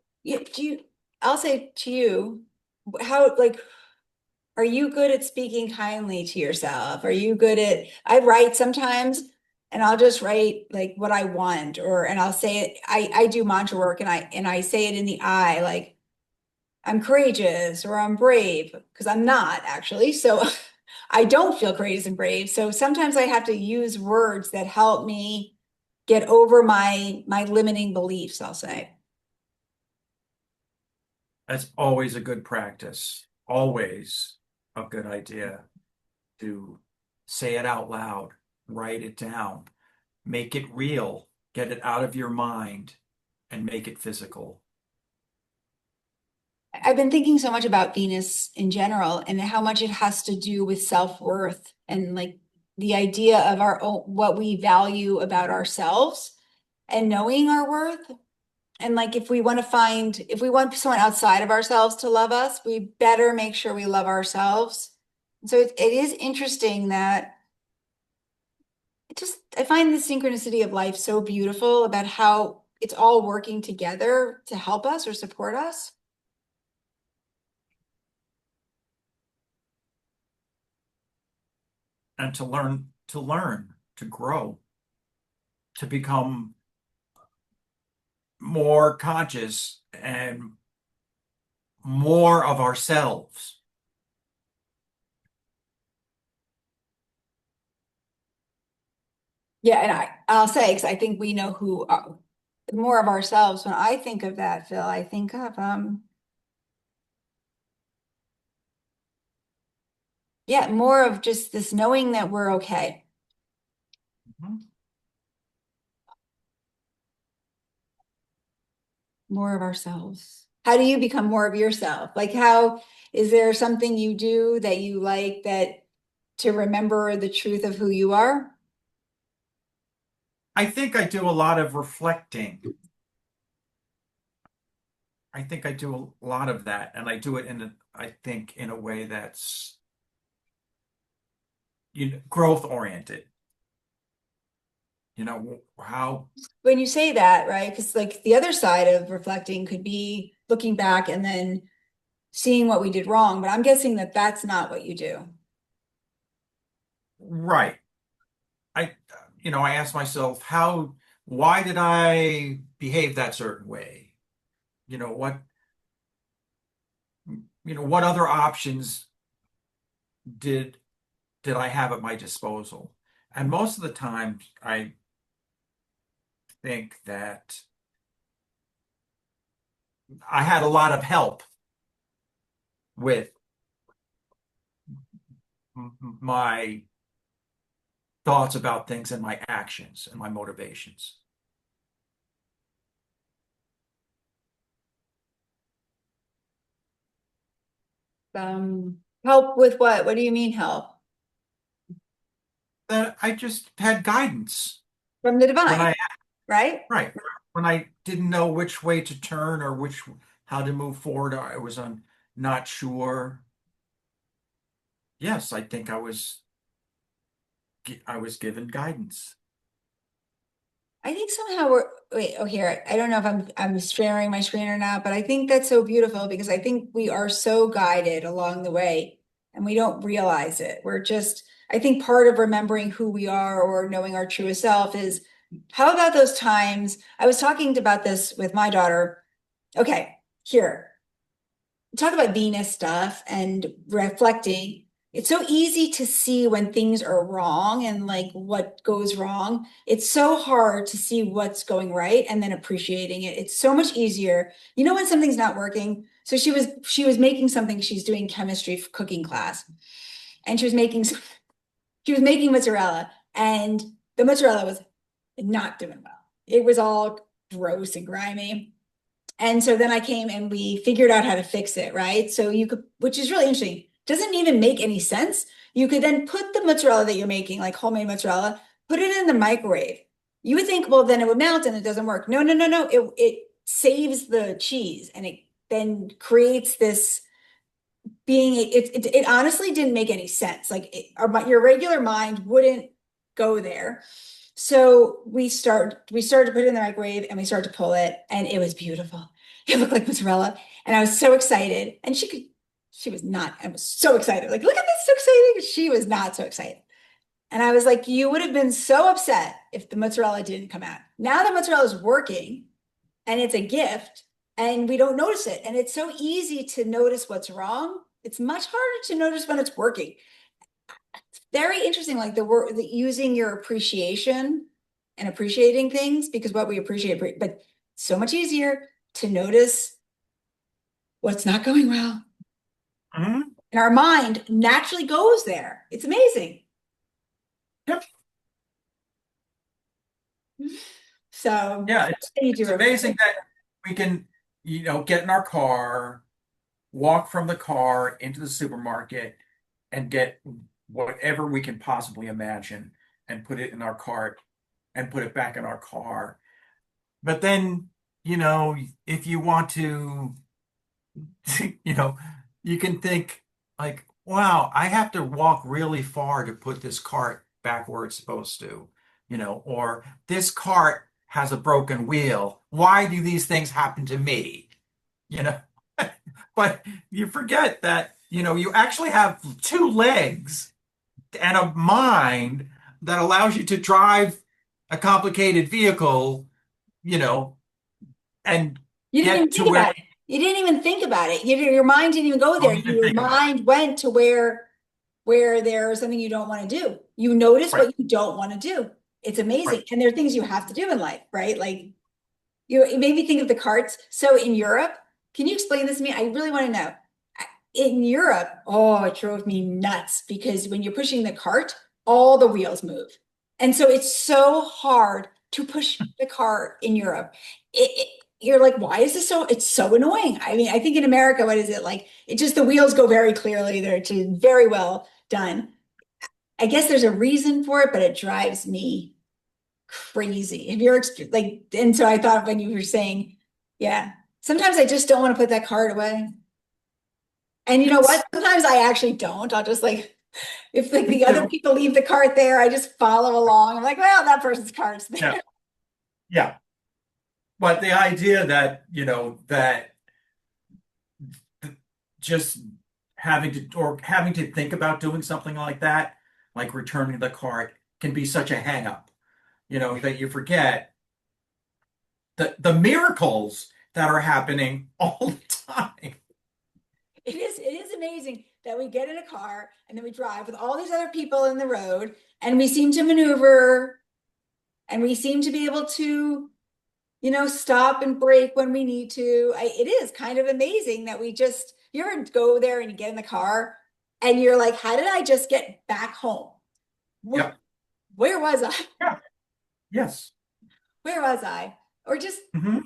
I'll say to you, how, like, are you good at speaking kindly to yourself? Are you good at, I write sometimes and I'll just write like what I want, and I'll say it. I do mantra work and I say it in the eye, like, I'm courageous or I'm brave, because I'm not actually. So I don't feel courageous and brave. So sometimes I have to use words that help me get over my limiting beliefs, I'll say. That's always a good practice. Always a good idea to say it out loud, write it down, make it real, get it out of your mind, and make it physical. I've been thinking so much about Venus in general and how much it has to do with self-worth and like the idea of our own, what we value about ourselves and knowing our worth. And like if we want someone outside of ourselves to love us, we better make sure we love ourselves. So it is interesting that I find the synchronicity of life so beautiful about how it's all working together to help us or support us. And to grow, to become more conscious and more of ourselves. Yeah, and I'll say, because I think we know who more of ourselves. When I think of that, Phil, I think of yeah, more of just this knowing that we're okay, Mhm. more of ourselves. How do you become more of yourself? Like how is there something you do that you like that to remember the truth of who you are? I think I do a lot of reflecting. I think I do a lot of that, and I do it I think, in a way that's, growth oriented. How When you say that, right? Because like the other side of reflecting could be looking back and then seeing what we did wrong, but I'm guessing that that's not what you do. right. I ask myself, why did I behave that certain way? You know, what, what other options did did I have at my disposal? And most of the time, I think that I had a lot of help with my thoughts about things and my actions and my motivations. Help with what? What do you mean help? That I just had guidance From the when divine, I, right? right, when I didn't know which way to turn or how to move forward, or I was not sure. Yes, I think I was given guidance. I think somehow wait, oh here, I don't know if I'm sharing my screen or not, but I think that's so beautiful because I think we are so guided along the way and we don't realize it. I think part of remembering who we are or knowing our truest self is how about those times I was talking about this with my daughter. Okay, here. Talk about Venus stuff and reflecting. It's so easy to see when things are wrong and like what goes wrong. It's so hard to see what's going right and then appreciating it. It's so much easier. You know when something's not working? So she was making something, she's doing chemistry cooking class, and she was making mozzarella, and the mozzarella was not doing well. It was all gross and grimy. And so then I came and we figured out how to fix it, right? So you could, which is really interesting, doesn't even make any sense. You could then put the mozzarella that you're making, like homemade mozzarella, put it in the microwave. You would think, well, then it would melt and it doesn't work. No, no, no, no. It saves the cheese and it then creates this being it honestly didn't make any sense. Like your regular mind wouldn't go there. So we started to put it in the microwave and we started to pull it and it was beautiful. It looked like mozzarella and I was so excited. And she was not, I was so excited. Like, look at this, so exciting. She was not so excited. And I was like, you would have been so upset if the mozzarella didn't come out. Now the mozzarella is working and it's a gift. and we don't notice it. And it's so easy to notice what's wrong. It's much harder to notice when it's working. Very interesting, like the word, using your appreciation and appreciating things, because what we appreciate, but so much easier to notice what's not going well. Mhm. And our mind naturally goes there. It's amazing. Yep. So Yeah, you do it's it. amazing that we can, get in our car, walk from the car into the supermarket and get whatever we can possibly imagine and put it in our cart and put it back in our car. But then, if you want to, you know, you can think like, wow, I have to walk really far to put this cart back where it's supposed to, or this cart has a broken wheel. Why do these things happen to me? You know, but you forget that, you actually have two legs and a mind that allows you to drive a complicated vehicle, you know, and You didn't even get to think where about it. You didn't even think about it. Your mind didn't even go you there. don't even Your think about mind went to where there's something you don't want to do. You notice it. Right, what you don't want to do. It's right. amazing. And there are things you have to do in life, right? Like it made me think of the carts. So in Europe, can you explain this to me? I really want to know. In Europe, oh, it drove me nuts because when you're pushing the cart, all the wheels move. And so it's so hard to push the car in Europe. You're like, why is this so? It's so annoying. I mean, I think in America, what is it like? It just the wheels go very clearly. They're just very well done. I guess there's a reason for it, but it drives me crazy. If you're like, and so I thought when you were saying, yeah, sometimes I just don't want to put that card away. And you know It's what? Sometimes I actually don't. I'll just like, if like me the other too. people leave the cart there, I just follow along. I'm like, well, that person's cart's Yeah, there. yeah. But the idea that, that just having to think about doing something like that, like returning the cart, can be such a hang up, that you forget the miracles that are happening all the time. It is amazing that we get in a car and then we drive with all these other people in the road and we seem to maneuver and we seem to be able to, stop and brake when we need to. It is kind of amazing that you ever go there and you get in the car and you're like, how did I just get back home? Where, Yep. where was I? Yeah. Yes. Where was I? Or just Hmm.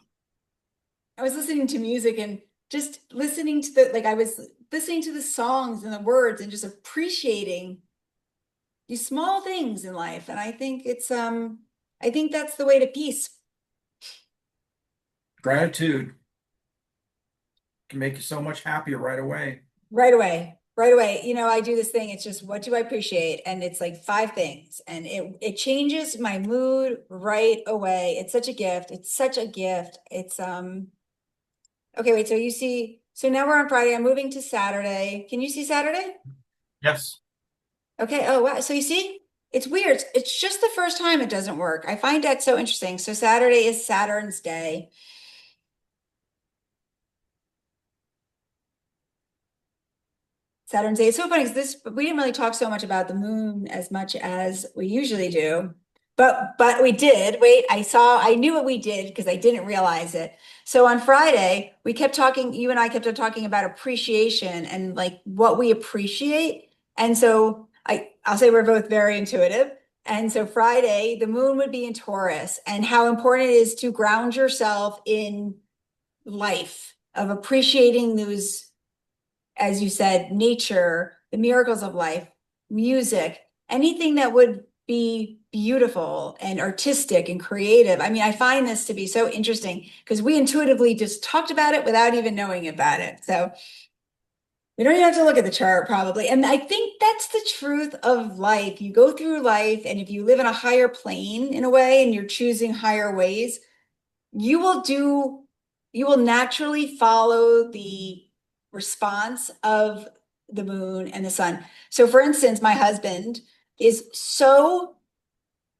I was listening to music and just listening to like I was listening to the songs and the words and just appreciating these small things in life. And I think that's the way to peace. Gratitude can make you so much happier right away. Right away. Right away. I do this thing. It's just what do I appreciate? And it's like five things. And it changes my mood right away. It's such a gift. It's such a gift. It's okay, wait, so now we're on Friday. I'm moving to Saturday. Can you see Saturday? Yes. Okay. Oh, wow. So you see, it's weird. It's just the first time it doesn't work. I find that so interesting. So Saturday is Saturn's day. Saturn's day. It's so funny because we didn't really talk so much about the moon as much as we usually do. But we did. Wait, I knew what we did because I didn't realize it. So on Friday, we kept talking, you and I kept on talking about appreciation and like what we appreciate. And so I'll say we're both very intuitive. And so Friday, the moon would be in Taurus and how important it is to ground yourself in life, of appreciating those, as you said, nature, the miracles of life, music, anything that would be beautiful and artistic and creative. I mean, I find this to be so interesting because we intuitively just talked about it without even knowing about it. So we don't even have to look at the chart probably. And I think that's the truth of life. You go through life, and if you live in a higher plane in a way and you're choosing higher ways, you will do, you will naturally follow the response of the moon and the sun. So, for instance, my husband is so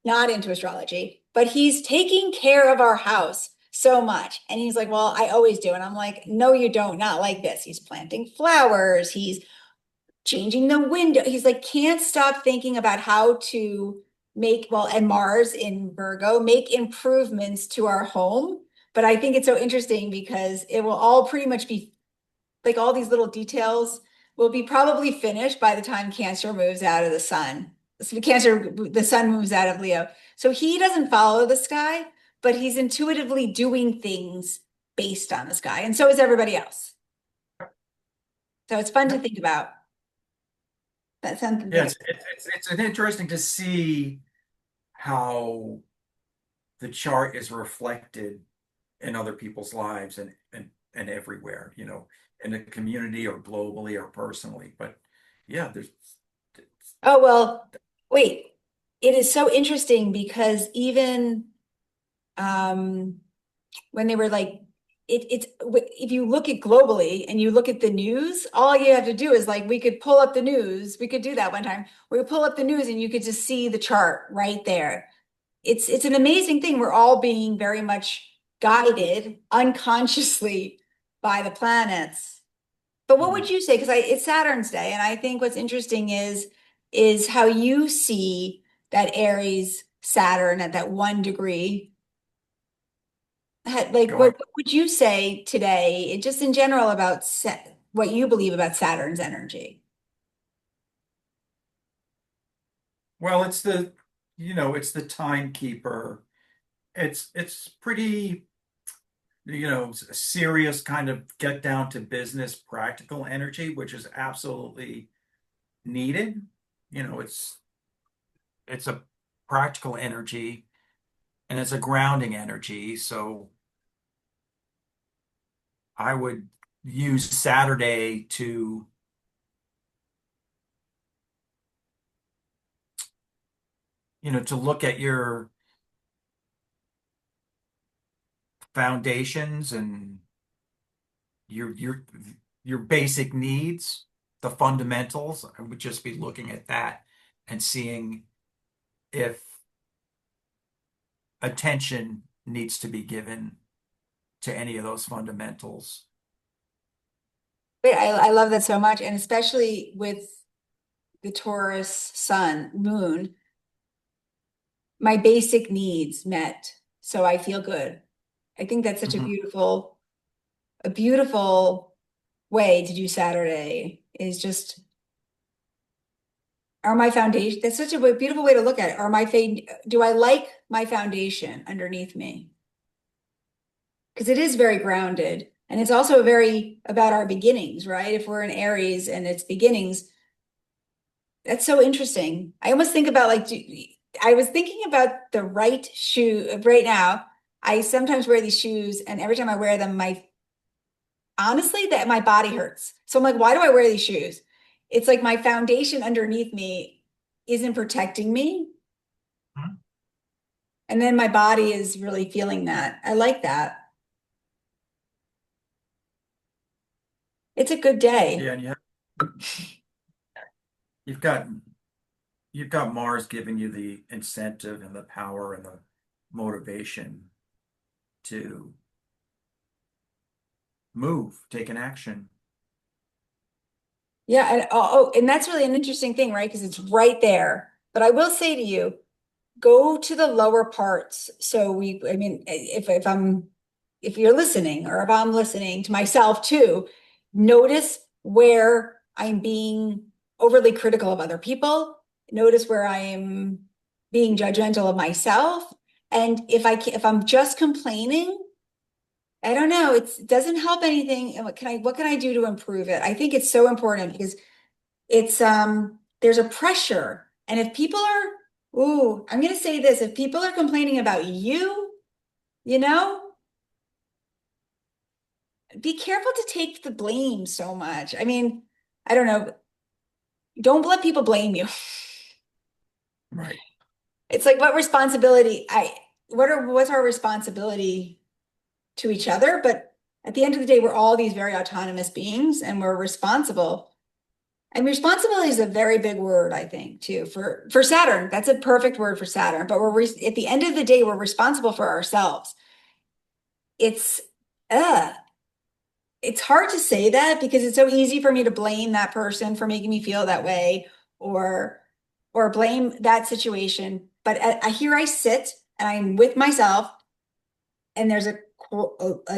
not into astrology, but he's taking care of our house so much. And he's like, well, I always do. And I'm like, no, you don't. Not like this. He's planting flowers. He's changing the window. He's like, can't stop thinking about how to make, well, and Mars in Virgo, make improvements to our home. But I think it's so interesting because it will all pretty much be like all these little details will be probably finished by the time Cancer moves out of the sun. So the sun moves out of Leo. So he doesn't follow the sky, but he's intuitively doing things based on the sky. And so is everybody else. So it's fun to Yep. think about. That's something to Yeah, think it's interesting to see how the chart is reflected in other people's lives and everywhere, in the community or globally or personally. But yeah, Oh, well, wait. It is so interesting because even um, when they were like, it's if you look at globally and you look at the news, all you have to do is like we could pull up the news. We could do that one time. We could pull up the news and you could just see the chart right there. It's an amazing thing. We're all being very much guided unconsciously by the planets. But what would Mhm. you say? Because it's Saturn's day, and I think what's interesting is how you see that Aries Saturn at that 1 degree. Like, Go on. what would you say today, just in general, about what you believe about Saturn's energy? Well, it's the timekeeper. It's pretty, serious kind of get down to business practical energy, which is absolutely needed. It's a practical energy and it's a grounding energy. So I would use Saturday to look at your foundations and your your your basic needs, the fundamentals. I would just be looking at that and seeing if attention needs to be given to any of those fundamentals. Wait, I love that so much, and especially with the Taurus sun, moon, my basic needs met, so I feel good. I think that's such Mhm. a beautiful way to do Saturday is just are my foundation. That's such a beautiful way to look at it. Do I like my foundation underneath me? Because it is very grounded. And it's also very about our beginnings, right? If we're in Aries and it's beginnings, that's so interesting. I almost think about I was thinking about the right shoe right now. I sometimes wear these shoes, and every time I wear them, my honestly, that my body hurts. So I'm like, why do I wear these shoes? It's like my foundation underneath me isn't protecting me. And then my body is really feeling that. I like that. It's a good Yeah, day. and you've got you've got Mars giving you the incentive and the power and the motivation to move, take an action. Yeah. And that's really an interesting thing, right? Because it's right there. But I will say to you, go to the lower parts. So I mean, if you're listening or if I'm listening to myself too, notice where I'm being overly critical of other people. Notice where I am being judgmental of myself. And if I'm just complaining, I don't know, it doesn't help anything. And what can I do to improve it? I think it's so important because there's a pressure. And if people are, ooh, I'm gonna say this, if people are complaining about you, you know, be careful to take the blame so much. I mean, I don't know, don't let people blame you. Right. It's like what's our responsibility to each other? But at the end of the day, we're all these very autonomous beings and we're responsible. And responsibility is a very big word, I think, too, for Saturn. That's a perfect word for Saturn. But at the end of the day, we're responsible for ourselves. it's uh it's hard to say that because it's so easy for me to blame that person for making me feel that way or blame that situation. But here I sit and I'm with myself and there's a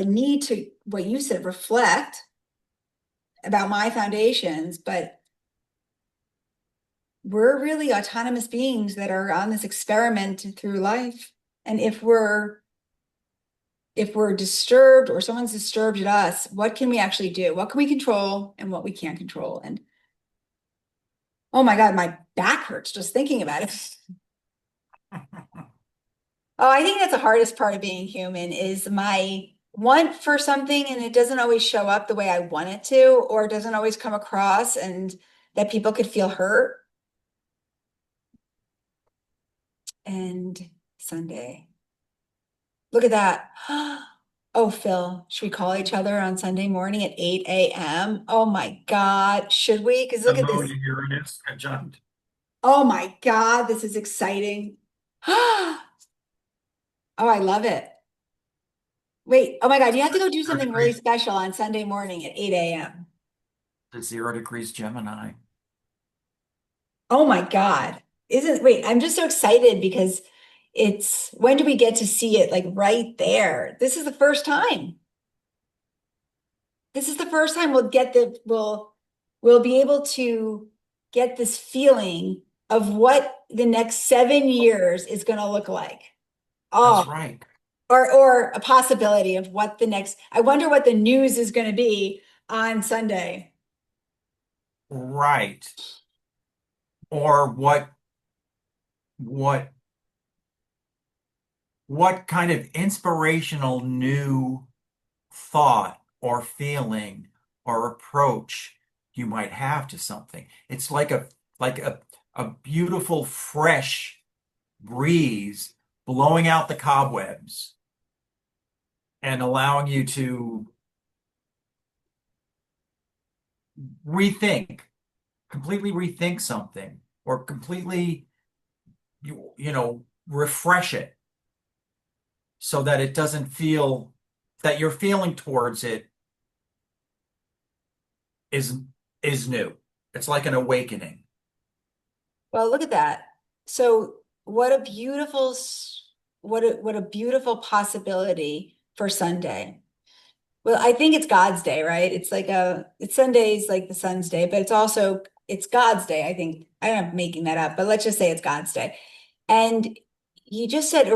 need to what you said reflect about my foundations, but we're really autonomous beings that are on this experiment through life. And if we're disturbed or someone's disturbed at us, what can we actually do? What can we control and what we can't control? And oh my God, my back hurts just thinking about it. Oh, I think that's the hardest part of being human is my want for something and it doesn't always show up the way I want it to, or it doesn't always come across and that people could feel hurt. And Sunday. Look at that. Oh, Phil, should we call each other on Sunday morning at 8 a.m.? Oh my God, should we? Because The look at moon this. and Uranus conjunct. Oh my God, this is exciting. Oh, I love it. Wait, oh my God, you have to go do Zero something really degrees special on Sunday morning at 8 a.m. to 0 degrees Gemini. Oh my God. Wait, I'm just so excited because it's when do we get to see it like right there? This is the first time. This is the first time we'll be able to get this feeling of what the next 7 years is going to look like. Oh, That's right. or a possibility of what the next, I wonder what the news is going to be on Sunday. Right. Or what what kind of inspirational new thought or feeling or approach you might have to something. It's like a beautiful fresh breeze blowing out the cobwebs and allowing you to rethink, completely rethink something or completely refresh it so that it doesn't feel that your feeling towards it is is new. It's like an awakening. Well, look at that. So what a what a beautiful possibility for Sunday. Well, I think it's God's day, right? It's Sunday's like the sun's day, but it's God's day, I think. I'm making that up, but let's just say it's God's day. And you just said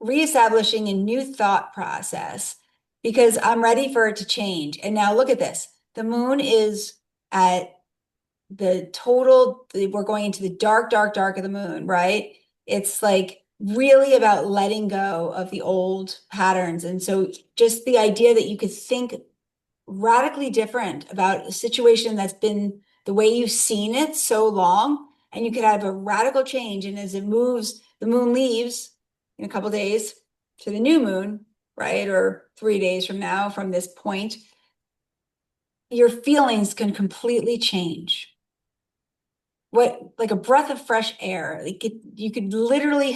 reestablishing a new thought process because I'm ready for it to change. And now look at this. The moon is at we're going into the dark, dark, dark of the moon, right? It's like really about letting go of the old patterns. And so just the idea that you could think radically different about a situation that's been the way you've seen it so long, and you could have a radical change. And as it moves, the moon leaves in a couple days to the new moon, right? Or 3 days from now, from this point, your feelings can completely change. What, like a breath of fresh air. You could literally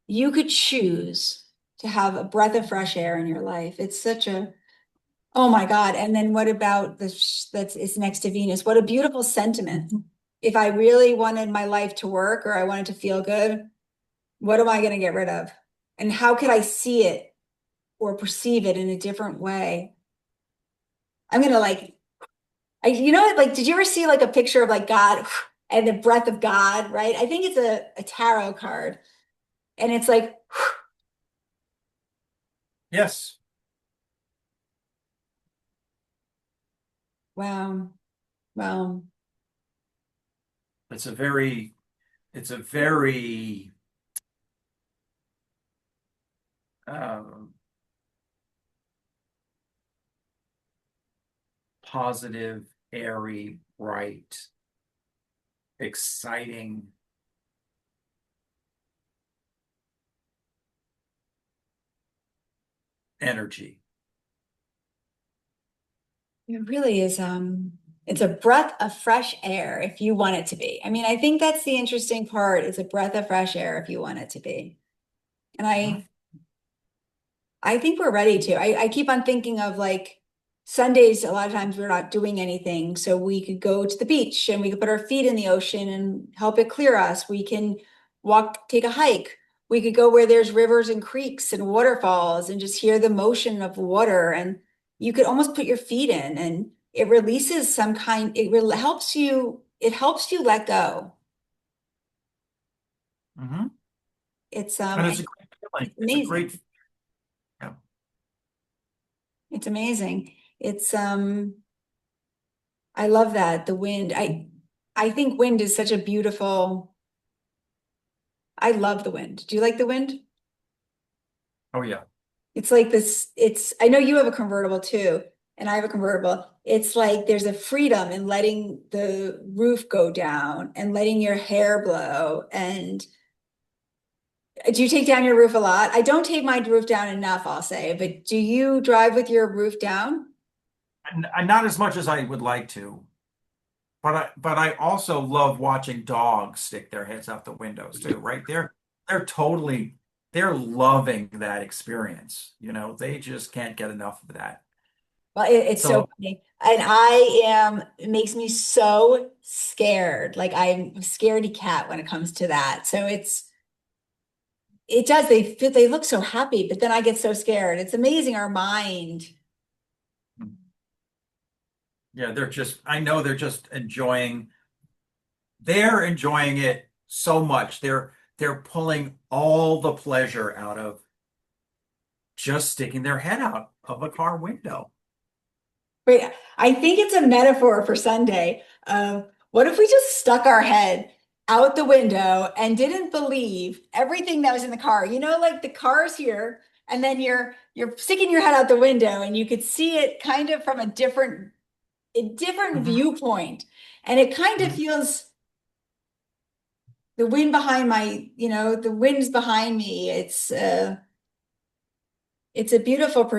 you could choose to have a breath of fresh air in your life. It's such a, oh my God. And then what about that's it's next to Venus? What a beautiful sentiment. If I really wanted my life to work or I wanted to feel good, what am I going to get rid of? And how could I see it or perceive it in a different way? I'm going to you know what, like, did you ever see like a picture of like God and the breath of God, right? I think it's a tarot card. And it's like, Yes, wow, wow. it's it's a very um, positive, airy, bright, exciting energy. It really is, it's a breath of fresh air if you want it to be. I mean, I think that's the interesting part. It's a breath of fresh air if you want it to be. And Mhm. I think we're ready to. I keep on thinking of like Sundays, a lot of times we're not doing anything. So we could go to the beach and we could put our feet in the ocean and help it clear us. We can walk, take a hike. We could go where there's rivers and creeks and waterfalls and just hear the motion of water. And you could almost put your feet in and it releases some kind, it helps you let go. Hmm. It's And it's a great feeling. it's It's a amazing. great, yeah. It's amazing. It's I love that. The wind. I think wind is such a beautiful. I love the wind. Do you like the wind? Oh yeah. It's like this, I know you have a convertible too, and I have a convertible. It's like there's a freedom in letting the roof go down and letting your hair blow. And do you take down your roof a lot? I don't take my roof down enough, I'll say, but do you drive with your roof down? And not as much as I would like to, but I also love watching dogs stick their heads out the windows too, right? They're totally they're loving that experience. They just can't get enough of that. Well, it's so So, funny. And I am, it makes me so scared. Like I'm a scaredy cat when it comes to that. So it does, they look so happy, but then I get so scared. It's amazing our mind. yeah, I know they're enjoying it so much. They're pulling all the pleasure out of just sticking their head out of a car window. Wait, I think it's a metaphor for Sunday. What if we just stuck our head out the window and didn't believe everything that was in the car? You know, like the car's here, and then you're sticking your head out the window and you could see it kind of from a different Mhm. viewpoint. And it kind of Mhm. feels the wind behind the wind's behind me. It's a beautiful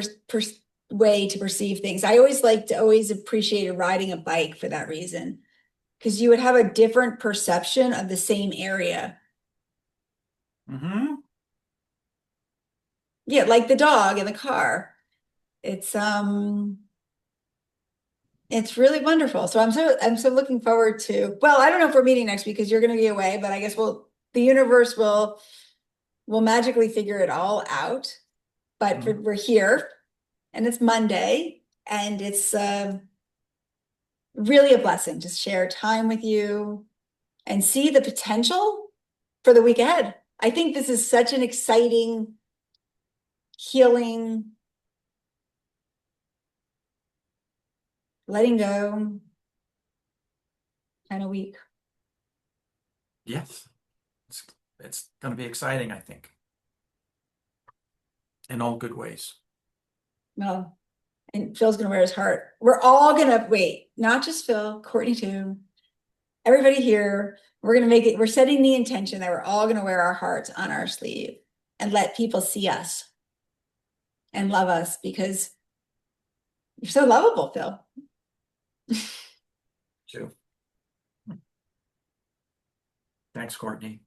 way to perceive things. I always appreciated riding a bike for that reason, because you would have a different perception of the same area. Mhm. Yeah, like the dog in the car. It's it's really wonderful. So I'm so looking forward to, well, I don't know if we're meeting next week because you're going to be away, but I guess the universe will magically figure it all out. But Mhm. we're here and it's Monday and it's really a blessing to share time with you and see the potential for the week ahead. I think this is such an exciting, healing, letting go kind of week. Yes. It's it's going to be exciting, I think, in all good ways. Well, and Phil's gonna wear his heart. We're all gonna wait, not just Phil, Courtney too. Everybody here, we're setting the intention that we're all gonna wear our hearts on our sleeve and let people see us and love us because you're so lovable, Phil. Too. Thanks, Courtney.